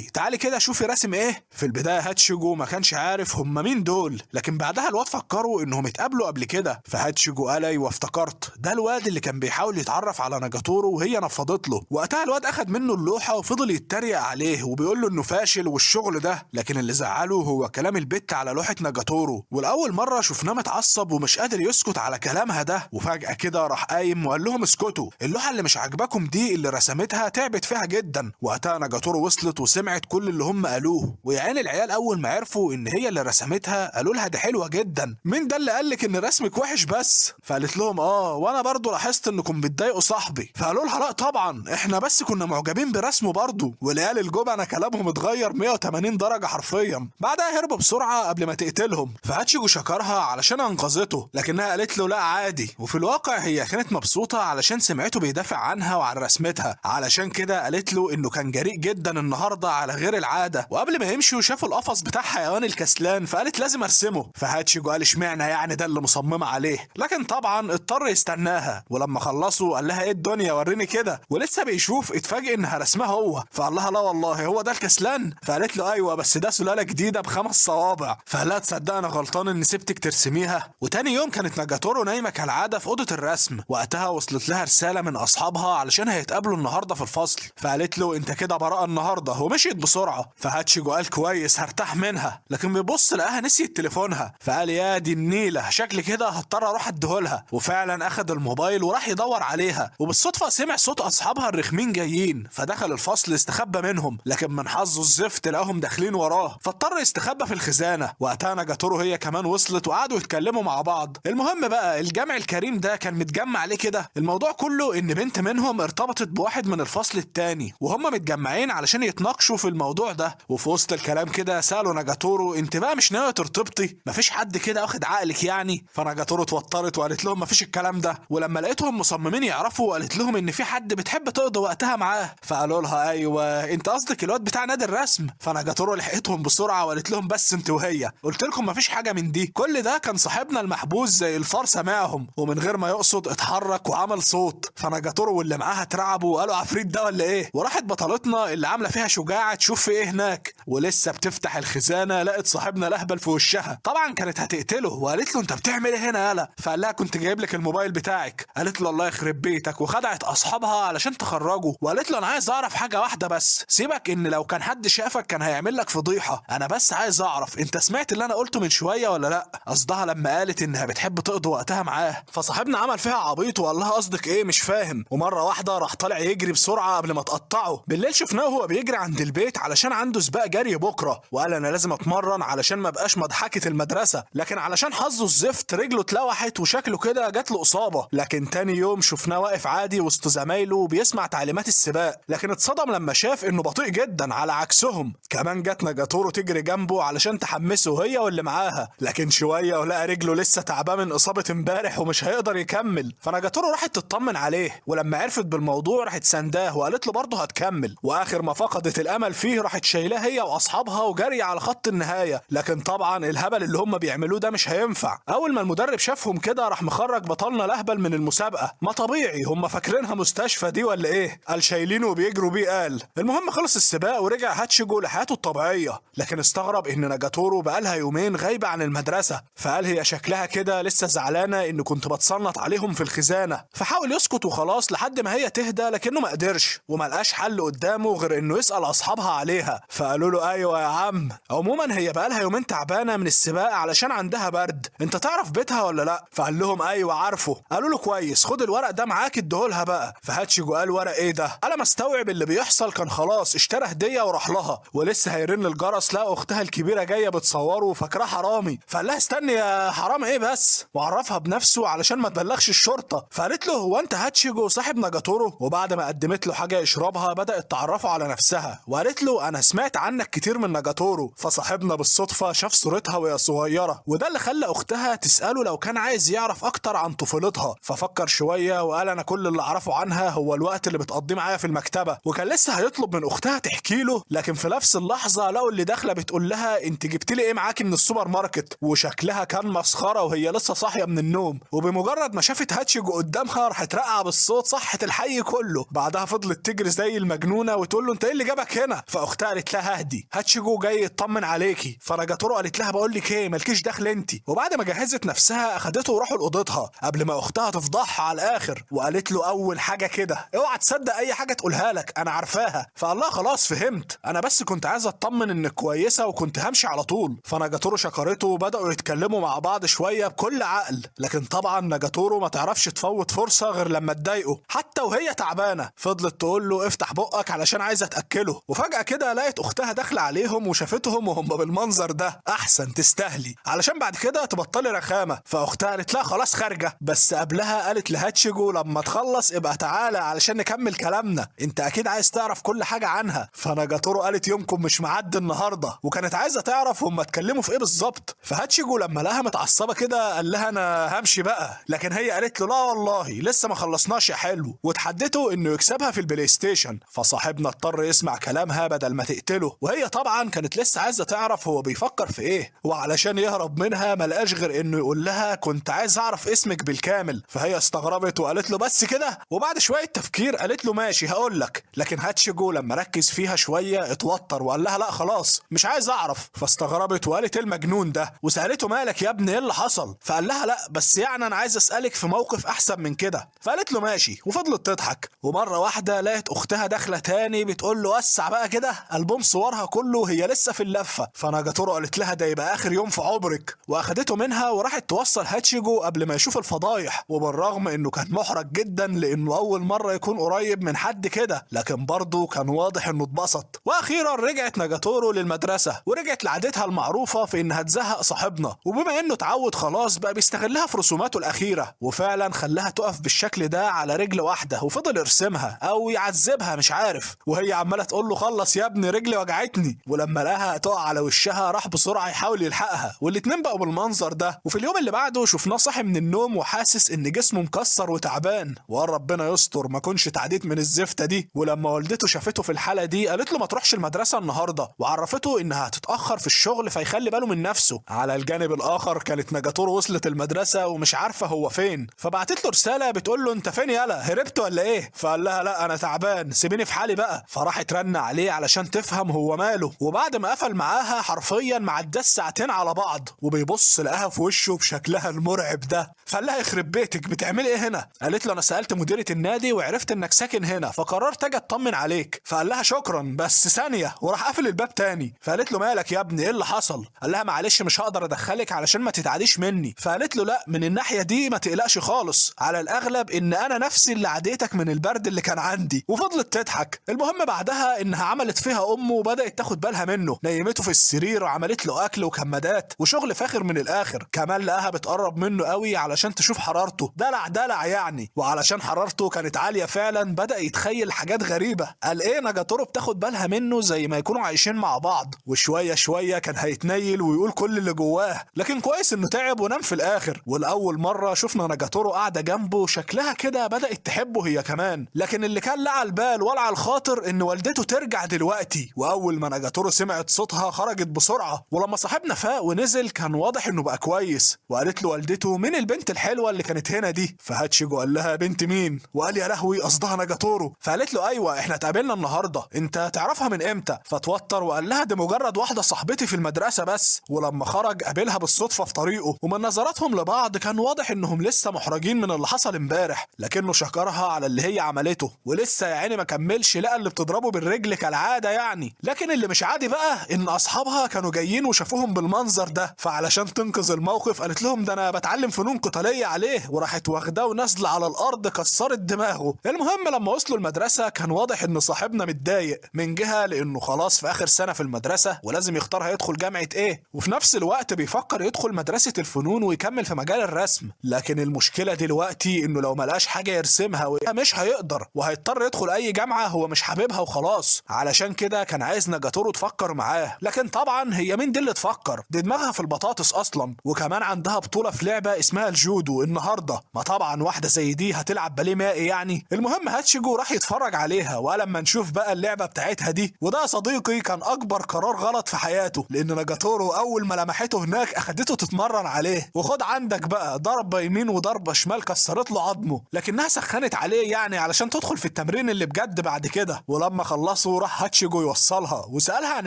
تعالي كده شوفي راسم ايه. في البداية هاتشيجو ما كانش عارف هم مين دول، لكن بعدها الواد فكروا انهم اتقابلوا قبل كده. فهاتشيجو قال ايوه افتكرت، ده الواد اللي كان بيحاول يتعرف على ناجاتورو وهي نفضت له. وقتها الواد اخد منه اللوحة وفضل يتريق عليه وبيقول له انه فاشل والشغل ده، لكن اللي زعله هو كلام البت على لوحة ناجاتورو. والاول مرة شفناه متعصب ومش قادر يسكت على كلامها ده، وفجأة كده راح قايم وقال لهم اسكتوا، اللوحة اللي مش عاجباكم دي اللي رسمتها تعبت فيها جدا. وقتها ناجاتورو وصلت وسمعت كل اللي هم قالوه، ويعين العيال اول ما عرفوا ان هي اللي رسمتها قالوا لها دي حلوة جدا، مين ده اللي قالك ان رسمك وحش بس؟ فقالت لهم وانا برضو لاحظت انكم بتضايقوا صاحبي. فقالوا لها لا طبعا احنا بس كنا معجبين برسمه برضو. والعيال الجبنة كلامهم اتغير 180 درجة حرفيا. بعدها هربوا بسرعة قبل ما تقتلهم. فهاتشيجو شكرها علشان انقذته، لكنها قالت له لا عادي. وفي الواقع هي كانت مبسوطة علشان سمعته بيدافع عنها وعن رسمتها، علشان كده قالت له انه كان جريء جدا النهارده على غير العادة. وقبل ما يمشوا شافوا القفص بتاع حيوان الكسلان فقالت لازم ارسمه. فهاتشيجو قال اشمعنى يعني ده اللي مصممة عليه، لكن طبعا اضطر يستناها. ولما خلصوا قال لها ايه الدنيا وريني كده، ولسه بيشوف اتفاجئ انها رسمها هو. فقال لها لا والله هو ده الكسلان. فقالت له ايوه بس ده سلالة جديدة ب5 صوابع. فقال لها تصدق انا غلطان اني سبتك ترسميها. وتاني يوم كانت ناجاتورو نايمة كالعادة في اوضة الرسم. وقتها وصلت لها رسالة من اصحابها علشان هيتقابلوا النهارده في الفصل. فقالت له انت كده براءة النهارده، ومشيت بسرعة. فهاتشيجو قال كويس هرتاح منها، لكن بيبص لقاها نسيت تليفونها. فقال يا دي النيلة شكلي كده هضطر اروح اديهولها. وفعلا اخد الموبايل وراح يدور عليها، وبالصدفة سمع صوت اصحابها الرخمين جايين. فدخل الفصل استخبى منهم، لكن من حظه الزفت لقاهم داخلين وراه فاضطر يستخبى في الخزانة. وقتها ناجاتورو هي كمان وصلت وقعدوا يتكلموا مع بعض. المهم بقى الجمع الكريم ده كان متجمع ليه كده؟ الموضوع كله ان بنت منهم ارتبطت بواحد من الفصل التاني، وهم متجمعين علشان يتناقشوا في الموضوع ده. وفي وسط الكلام كده سالوا ناجاتورو انت بقى مش ناوية ترتبطي؟ مفيش حد كده واخد عقلك يعني؟ فناجاتورو اتوترت وقالت لهم مفيش الكلام ده. ولما لقيتهم مصممين يعرفوا قالت لهم ان في حد بتحب تقضي وقتها معاه. فقالوا لها ايوه انت قصدك الواد بتاع نادي الرسم. فناجاتورو لحقتهم بسرعه وقالت لهم بس انت وهي قلت لكم مفيش حاجه من دي، كل ده كان صاحبنا المحبوس زي الفار سمعهم ومن غير ما يقصد اتحرك وعمل صوت. فناجاتورو واللي معاها اترعبوا وقالوا عفريت ده ولا ايه. وراحت بطلتنا اللي عامله فيها شجاعه تشوف في ايه هناك، ولسه بتفتح الخزانه لقت صاحبنا لهبل في وشها. طبعا كانت هتقتله وقالت له انت بتعمل ايه هنا يالا؟ فقال لها كنت جايب لك الموبايل بتاعك. قالت له الله يخرب بيتك، وخدعت اصحابها علشان تخرجوا. وقالت له انا عايز اعرف حاجه واحده بس، سيبك ان لو كان حد شافك كان هيعمل لك فضيحه، انا بس عايز اعرف انت سمعت اللي انا قلته من شويه ولا لا؟ قصدها لما قالت انها بتحب تقضي وقتها معاه. فصاحبنا عمل فيها عبيط وقال لها قصدك ايه مش فاهم. ومره واحده راح طالع يجري بسرعه قبل ما تقطعه. بالليل شفناه وهو بيجري عند البيت علشان عنده سباق جري بكره، وقال انا لازم اتمرن علشان ما بقاش مضحكه المدرسه. لكن علشان حظه الزفت رجله اتلوحت وشكله كده جات له اصابه. لكن تاني يوم شفناه واقف عادي وسط زمايله بيسمع تعليمات السباق، لكن اتصدم لما شاف انه بطيء جدا على عكسهم. كمان جت ناجاتورو تجري جنبه علشان تحمسه هي واللي معاها، لكن شويه ولقى رجله لسه تعبان من اصابه امبارح ومش هيقدر يكمل. فناجاتورو راحت تطمن عليه، ولما عرفت بالموضوع راحت سنداه وقالت له برضه هتكمل. واخر ما فقدت الامل فيه راحت شايلاه هي واصحابها وجري على خط النهايه. لكن طبعا الهبل اللي هم بيعملوه ده مش هينفع. اول ما المدرب شافهم كده راح مخرج بطلنا الاهبل من المسابقه. ما طبيعي هم فاكرينها مستشفى دي ولا ايه؟ قال شايلينه وبيجروا بيه. قال المهم خلص السباق ورجع هاتشيجو لحياته الطبيعيه، لكن استغرب ان ناجاتورو بقالها يومين غايبه عن المدرسه. فقال هي شكلها كده لسه زعلانه ان كنت بتصنط عليهم في الخزانه. فحاول يسكت وخلاص لحد ما هي تهدى، لكنه ما قدرش وما لقاش حل قدامه غير انه يسال اصحابها عليها. فقالوا له ايوه يا عم، عموما هي بقالها يومين تعبانه من السباق علشان عندها برد، انت تعرف بيتها ولا لا؟ فقال لهم ايوه عارفه. قالوا له كويس خد الورق ده معاك اديهولها بقى. فهاتشيجو قال ورق ايه ده؟ قال ما استوعب اللي بيحصل كان خلاص اشترى هديه وراح لها، ولسه هيرن الجرس لقى اختها الكبيره جايه بتصوره وفاكراه حرامي. فقال لها استني يا حرام ايه بس، وعرفها بنفسه علشان ما تبلغش الشرطه. فقالت له هو انت هاتشيجو صاحب ناجاتورو؟ وبعد ما قدمت له حاجه يشربها بدات تعرفه على نفسها، وقالت له انا سمعت عنك عنك كتير من ناجاتورو. فصاحبنا بالصدفة شاف صورتها وهي صغيرة، وده اللي خلى اختها تسأله لو كان عايز يعرف اكتر عن طفولتها. ففكر شوية وقال انا كل اللي اعرفه عنها هو الوقت اللي بتقضيه معايا في المكتبة. وكان لسه هيطلب من اختها تحكي له، لكن في نفس اللحظة لقوا اللي داخلة بتقول لها انت جبت لي ايه معاكي من السوبر ماركت، وشكلها كان مسخرة وهي لسه صاحية من النوم. وبمجرد ما شافت هاتشيجو قدامها راحت رقع بالصوت صحت الحي كله. بعدها فضلت تجري زي المجنونة وتقول له انت ايه اللي جابك هنا؟ فاختها قالت لها اهدي، هاتشيجو جاي يطمن عليكي. فناجاتورو قالت لها بقول لك ايه مالكيش دخل انت. وبعد ما جهزت نفسها اخدته وراحوا لاوضتها قبل ما اختها تفضحها على الاخر، وقالت له اول حاجة كده اوعى تصدق اي حاجة تقولها لك انا عارفاها. فقال لها خلاص فهمت، انا بس كنت عايز اطمن انك كويسة وكنت همشي على طول. فناجاتورو شكرته وبداوا يتكلموا مع بعض شوية بكل عقل. لكن طبعا ناجاتورو ما تعرفش تفوت فرصة غير لما تضايقه، حتى وهي تعبانة فضلت تقول له افتح بقك علشان عايزة تأكله. وفجأة كده لقت اختها داخلة عليهم وشافتهم وهم بالمنظر ده. احسن تستاهلي علشان بعد كده تبطلي رخامة. فاختها قالت لها خلاص خارجة، بس قبلها قالت لهاتشيجو لما تخلص ابقى تعالى علشان نكمل كلامنا، انت اكيد عايز تعرف كل حاجة عنها. فناجاتورو قالت يومكم مش معدي النهاردة، وكانت عايزة تعرف هم اتكلموا في ايه بالظبط. فهاتشيجو لما لقاها متعصبة كده قال لها انا همشي بقى، لكن هي قالت له لا والله لسه ما خلصناش يا حلو، وتحدته انه يكسبها في البلاي ستيشن. فصاحبنا اضطر يسمع كلامها بدل ما تقتله، وهي طبعا كانت لسه عايزة تعرف هو بيفكر في ايه. وعلشان يهرب منها ملقاش غير انه يقول لها كنت عايز اعرف اسمك بالكامل. فهي استغربت وقالت له بس كده؟ وبعد شوية تفكير قالت له ماشي هقول لك. لكن هاتشيجو لما ركز فيها شوية اتوتر وقال لها لا خلاص مش عايز اعرف. فاستغربت وقالت ايه المجنون ده، وسألته مالك يا ابني ايه اللي حصل؟ فقال لها لا بس يعني انا عايز اسألك في موقف احسن من كده. فقالت له ماشي وفضلت تضحك. ومرة واحدة لقت اختها داخلة تاني بتقول له وسع بقى كده، ألبوم صورها كله هي لسه في اللفة. فناجاتورو قالت لها ده يبقى اخر يوم في عمرك، واخدته منها وراحت توصل هاتشيجو قبل ما يشوف الفضايح. وبالرغم انه كان محرج جدا لانه اول مرة يكون قريب من حد كده، لكن برضه كان واضح انه اتبسط. واخيرا رجعت ناجاتورو للمدرسة ورجعت لعادتها المعروفة في انها تزهق صاحبنا، وبما انه اتعود خلاص بقى بيستغلها في رسوماته الاخيرة. وفعلا خلاها تقف بالشكل ده على رجل واحدة وفضل يرسمها او يعذبها مش عارف، وهي عمالة تقول له خلص يا ابني رجلي وجعتني. ولما لقاها تقع على وشها راح بسرعة يحاول يلحقها، والاتنين بقوا بالمنظر ده. وفي اليوم اللي بعده شفناه صاحي من النوم وحاسس ان جسمه مكسر وتعبان، وقال ربنا يستر ما كنش اتعديت من الزفتة دي. ولما والدته شافته في الحالة دي قالت له ما تروحش المدرسة النهاردة، وعرفته انها هتتأخر في الشغل فيخلي باله من نفسه. على الجانب الاخر كانت ناجاتورو وصلت المدرسة ومش عارفة هو فين، فبعتت له رسالة بتقول له انت فين يالا هربت ولا ايه؟ فقال لها لا انا تعبان سيبيني في حالي بقى. فراحت رن عليه علشان تفهم هو ماله، وبعد ما قفل معاها حرفيا ما عداش ساعتين على بعض وبيبص لقاها في وشه بشكلها المرعب ده. فقال لها يخرب بيتك بتعملي ايه هنا؟ قالت له انا سألت مديرة النادي وعرفت انك ساكن هنا فقررت اجي اطمن عليك. فقال لها شكرا بس ثانية، وراح قافل الباب تاني. فقالت له مالك يا ابني ايه اللي حصل؟ قال لها معلش مش هقدر ادخلك علشان ما تتعديش مني. فقالت له لا من الناحية دي ما تقلقش خالص، على الاغلب ان انا نفسي اللي عديتك من البرد اللي كان عندي. وفضلت تضحك. المهم بعدها انها عملت فيها امه وبدات تاخد بالها منه، نيمته في السرير وعملت له اكل وكمادات وشغل فاخر من الاخر. كمان لقاها بتقرب منه قوي علشان تشوف حرارته، دلع دلع يعني. وعلشان حرارته كانت عاليه فعلا بدا يتخيل حاجات غريبه. قال ايه ناجاتورو بتاخد بالها منه زي ما يكونوا عايشين مع بعض. وشويه شويه كان هيتنيل ويقول كل اللي جواه، لكن كويس انه تعب ونام في الاخر. والاول مره شفنا ناجاتورو قاعده جنبه شكلها كده بدات تحبه هي كمان. لكن اللي كان لا على البال ولا على الخاطر ان والدته ترجع دلوقتي. واول ما ناجاتورو سمعت صوتها خرجت بسرعه، ولما صاحبنا فاق ونزل كان واضح انه بقى كويس. وقالت له والدته مين البنت الحلوه اللي كانت هنا دي؟ فهاتشيجو قال لها بنت مين؟ وقال يا لهوي قصدها ناجاتورو. فقالت له ايوه احنا اتقابلنا النهارده، انت تعرفها من امتى؟ فتوتر وقال لها دي مجرد واحده صاحبتي في المدرسه بس. ولما خرج قابلها بالصدفه في طريقه، ومن نظراتهم لبعض كان واضح انهم لسه محرجين من اللي حصل امبارح، لكنه شكرها على اللي هي عملته. ولسه يا عيني ما كملش لقى اللي بتضربه بالرجل كالعاده يعني. لكن اللي مش عادي بقى ان اصحابها كانوا جايين وشافوهم بالمنظر ده، فعلشان تنقذ الموقف قالت لهم ده انا بتعلم فنون قتاليه عليه، وراحت واخداه ونازله على الارض كسرت دماغه. المهم لما وصلوا المدرسه كان واضح ان صاحبنا متضايق من جهه لانه خلاص في اخر سنه في المدرسه ولازم يختار هيدخل جامعه ايه، وفي نفس الوقت بيفكر يدخل مدرسه الفنون ويكمل في مجال الرسم. لكن المشكله دلوقتي انه لو ملقاش حاجه يرسمها مش هيقدر، وهيضطر يدخل اي جامعه هو مش حاببها وخلاص. علشان كده كان عايز عايز ناجاتورو تفكر معاه، لكن طبعا هي مين دي اللي تفكر؟ دي دماغها في البطاطس اصلا، وكمان عندها بطوله في لعبه اسمها الجودو النهارده، ما طبعا واحده زي دي هتلعب باليه مائي يعني. المهم هاتشيجو راح يتفرج عليها، ولما نشوف بقى اللعبه بتاعتها دي، وده يا صديقي كان اكبر قرار غلط في حياته، لان ناجاتورو اول ما لمحته هناك اخدته تتمرن عليه، وخد عندك بقى ضربه يمين وضربه شمال كسرت له عظمه، لكنها سخنت عليه يعني علشان تدخل في التمرين اللي بجد بعد كده. ولما خلصوا راح هاتشيجو يوصلها وسالها عن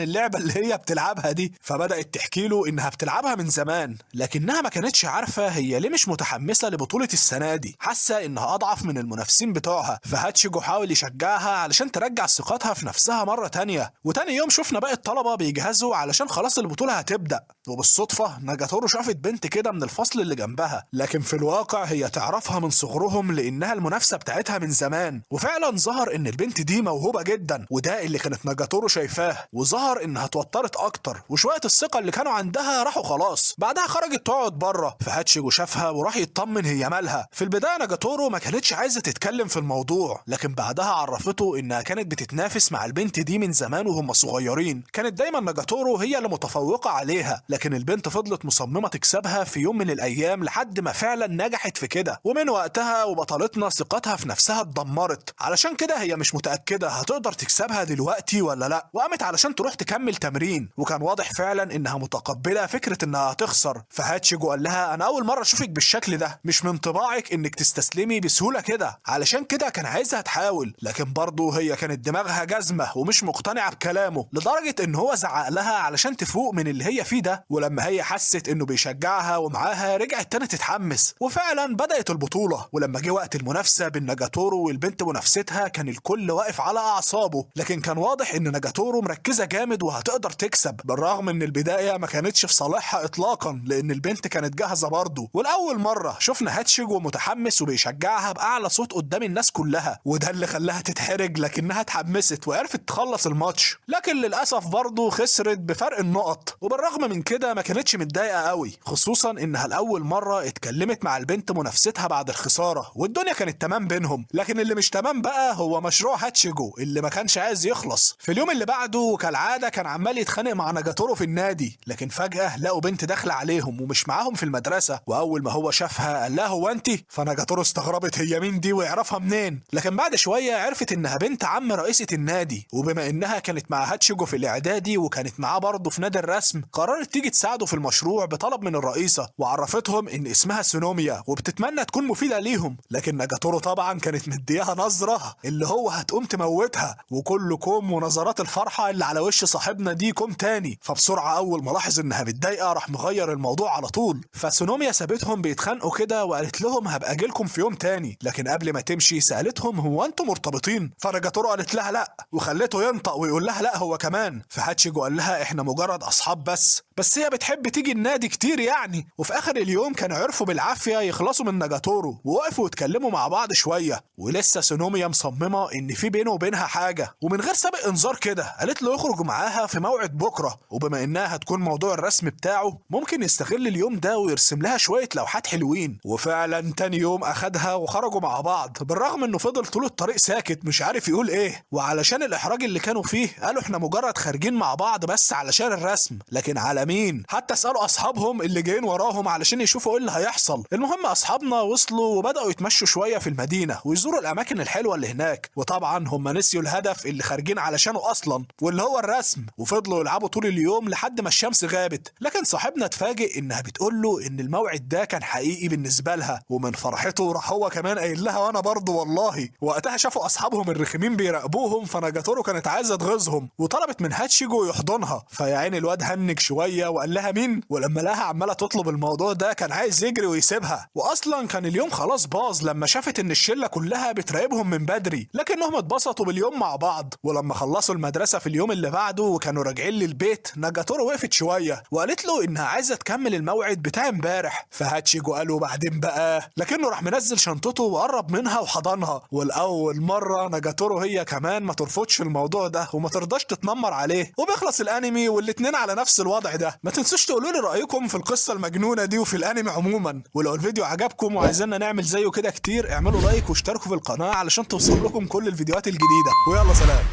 اللعبه اللي هي بتلعبها دي، فبدات تحكي له انها بتلعبها من زمان، لكنها ما كانتش عارفه هي ليه مش متحمسه لبطوله السنه دي، حاسه انها اضعف من المنافسين بتوعها. فهاتشيجو حاول يشجعها علشان ترجع ثقتها في نفسها مره تانية. وتاني يوم شفنا باقي الطلبه بيجهزوا علشان خلاص البطوله هتبدا، وبالصدفه ناجاتورو شافت بنت كده من الفصل اللي جنبها، لكن في الواقع هي تعرفها من صغرهم لانها المنافسه بتاعتها من زمان. وفعلا ظهر ان البنت دي موهوبه جدا، وده اللي كانت ناجاتورو شايفاه، وظهر انها اتوترت اكتر، وشويه الثقه اللي كانوا عندها راحوا خلاص. بعدها خرجت تقعد بره، فهاتشيجو شافها وراح يطمن هي مالها. في البدايه ناجاتورو ما كانتش عايزه تتكلم في الموضوع، لكن بعدها عرفته انها كانت بتتنافس مع البنت دي من زمان وهم صغيرين، كانت دايما ناجاتورو هي اللي متفوقه عليها، لكن البنت فضلت مصممه تكسبها في يوم من الايام لحد ما فعلا نجحت في كده. ومن وقتها وبطلتنا ثقتها في نفسها اتدمرت، علشان كده هي مش متاكده هتقدر تكسبها دلوقتي ولا لا، وقامت علشان تروح تكمل تمرين، وكان واضح فعلا انها متقبله فكره انها هتخسر. فهاتشيجو قال لها انا اول مره اشوفك بالشكل ده، مش من طباعك انك تستسلمي بسهوله كده، علشان كده كان عايزها تحاول، لكن برضه هي كانت دماغها جزمه ومش مقتنعه بكلامه، لدرجه ان هو زعق لها علشان تفوق من اللي هي فيه ده. ولما هي حست انه بيشجعها ومعاها رجعت تاني تتحمس، وفعلا بدات البطوله. ولما جه وقت المنافسه بين ناجاتورو والبنت منافستها كان الكل واقف على اعصابه، لكن كان واضح ان ناجاتورو مركزه جامد وهتقدر تكسب، بالرغم ان البدايه ما كانتش في صالحها اطلاقا لان البنت كانت جاهزه برضه. والاول مره شفنا هاتشيجو متحمس وبيشجعها باعلى صوت قدام الناس كلها، وده اللي خلاها تتحرج، لكنها اتحمست وعرفت تخلص الماتش. لكن للاسف برضه خسرت بفرق النقط، وبالرغم من كده ما كانتش متضايقه قوي، خصوصا انها الاول مره اتكلمت مع البنت منافستها بعد الخساره، والدنيا كانت تمام بينهم. لكن اللي مش تمام بقى هو مشروع هاتشيجو اللي ما كانش عايز يخلص. في اليوم اللي بعده وكالعاده كان عمال يتخانق مع ناجاتورو في النادي، لكن فجاه لقوا بنت داخله عليهم ومش معاهم في المدرسه، واول ما هو شافها قال لها هو انت؟ فناجاتورو استغربت هي مين دي ويعرفها منين، لكن بعد شويه عرفت انها بنت عم رئيسه النادي، وبما انها كانت مع هاتشيجو في الاعدادي وكانت معاه برضه في نادي الرسم، قررت تيجي تساعده في المشروع بطلب من الرئيسه، وعرفتهم ان اسمها سونوميا وبتتمنى تكون مفيده ليهم. لكن ناجاتورو طبعا كانت مدياها نظره اللي هو هتقوم تموتها، وكل كوم ونظرات الفرحه اللي على وش صاحبنا دي كوم تاني. فبسرعه اول ما لاحظ انها متضايقه راح مغير الموضوع على طول. فسونوميا سابتهم بيتخانقوا كده وقالت لهم هبقى اجيلكم في يوم تاني، لكن قبل ما تمشي سالتهم هو انتم مرتبطين؟ فناجاتورو قالت لها لا، وخلته ينطق ويقول لها لا هو كمان. فهاتشيجو قال لها احنا مجرد اصحاب بس هي بتحب تيجي النادي كتير يعني. وفي اخر اليوم كانوا عرفوا بالعافيه يخلصوا من ناجاتورو، ووقفوا يتكلموا مع بعض شويه، ولسه سونوميا مصممه ان في بينه وبينها حاجه، ومن غير سابق انذار كده قالت له يخرج معاها في موعد بكره، وبما انها هتكون موضوع الرسم بتاعه ممكن يستغل اليوم ده ويرسم لها شويه لوحات حلوين. وفعلا تاني يوم اخدها وخرجوا مع بعض، بالرغم انه فضل طول الطريق ساكت مش عارف يقول ايه، وعلشان الاحراج اللي كانوا فيه قالوا احنا مجرد خارجين مع بعض بس علشان الرسم، لكن على مين؟ حتى سالوا اصحابهم اللي جايين وراهم علشان يشوفوا ايه اللي هيحصل. المهم اصحابنا وصلوا وبداوا يتمشوا شويه في المدينه ويزوروا الاماكن الحلوه اللي هناك، وطبعا هم نسيوا الهدف اللي خارجين علشانه اصلا واللي هو الرسم، وفضلوا يلعبوا طول اليوم لحد ما الشمس غابت. لكن صاحبنا اتفاجئ انها بتقول له ان الموعد ده كان حقيقي بالنسبه لها، ومن فرحته راح هو كمان قايل لها وانا برضه والله. وقتها شافوا اصحابهم الرخمين بيراقبوهم، فناجاتورو كانت عايزه تغيظهم وطلبت من هاتشيجو يحضنها، فيا عيني الواد هنج شويه وقال لها مين، ولما لها عماله تطلب الموضوع ده كان عايز يجري ويسيبها. واصلا كان اليوم خلاص باظ لما شافت ان الشله كلها بتراقبهم من بدري، لكنهم اتبسطوا باليوم مع بعض. ولما خلصوا المدرسه في اليوم اللي بعده وكانوا راجعين للبيت ناجاتورو وقفت شويه وقالت له انها عايزه تكمل الموعد بتاع امبارح. فهاتشيجو قال له بعدين بقى، لكنه راح منزل شنطته وقرب منها وحضنها. والاول مره ناجاتورو هي كمان ما ترفضش الموضوع ده وما ترضاش تتنمر عليه. وبيخلص الانمي والاتنين على نفس الوضع ده. ما تنسوش تقولوا لي رايكم في القصه المجنونه دي وفي الانمي عموما، ولو الفيديو عجبكم وعايزيننا نعمل زيه كده كتير اعملوا لايك واشتركوا في القناه علشان توصل لكم كل الفيديوهات الجديده. ويلا سلام.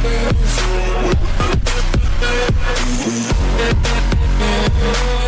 We'll be right back.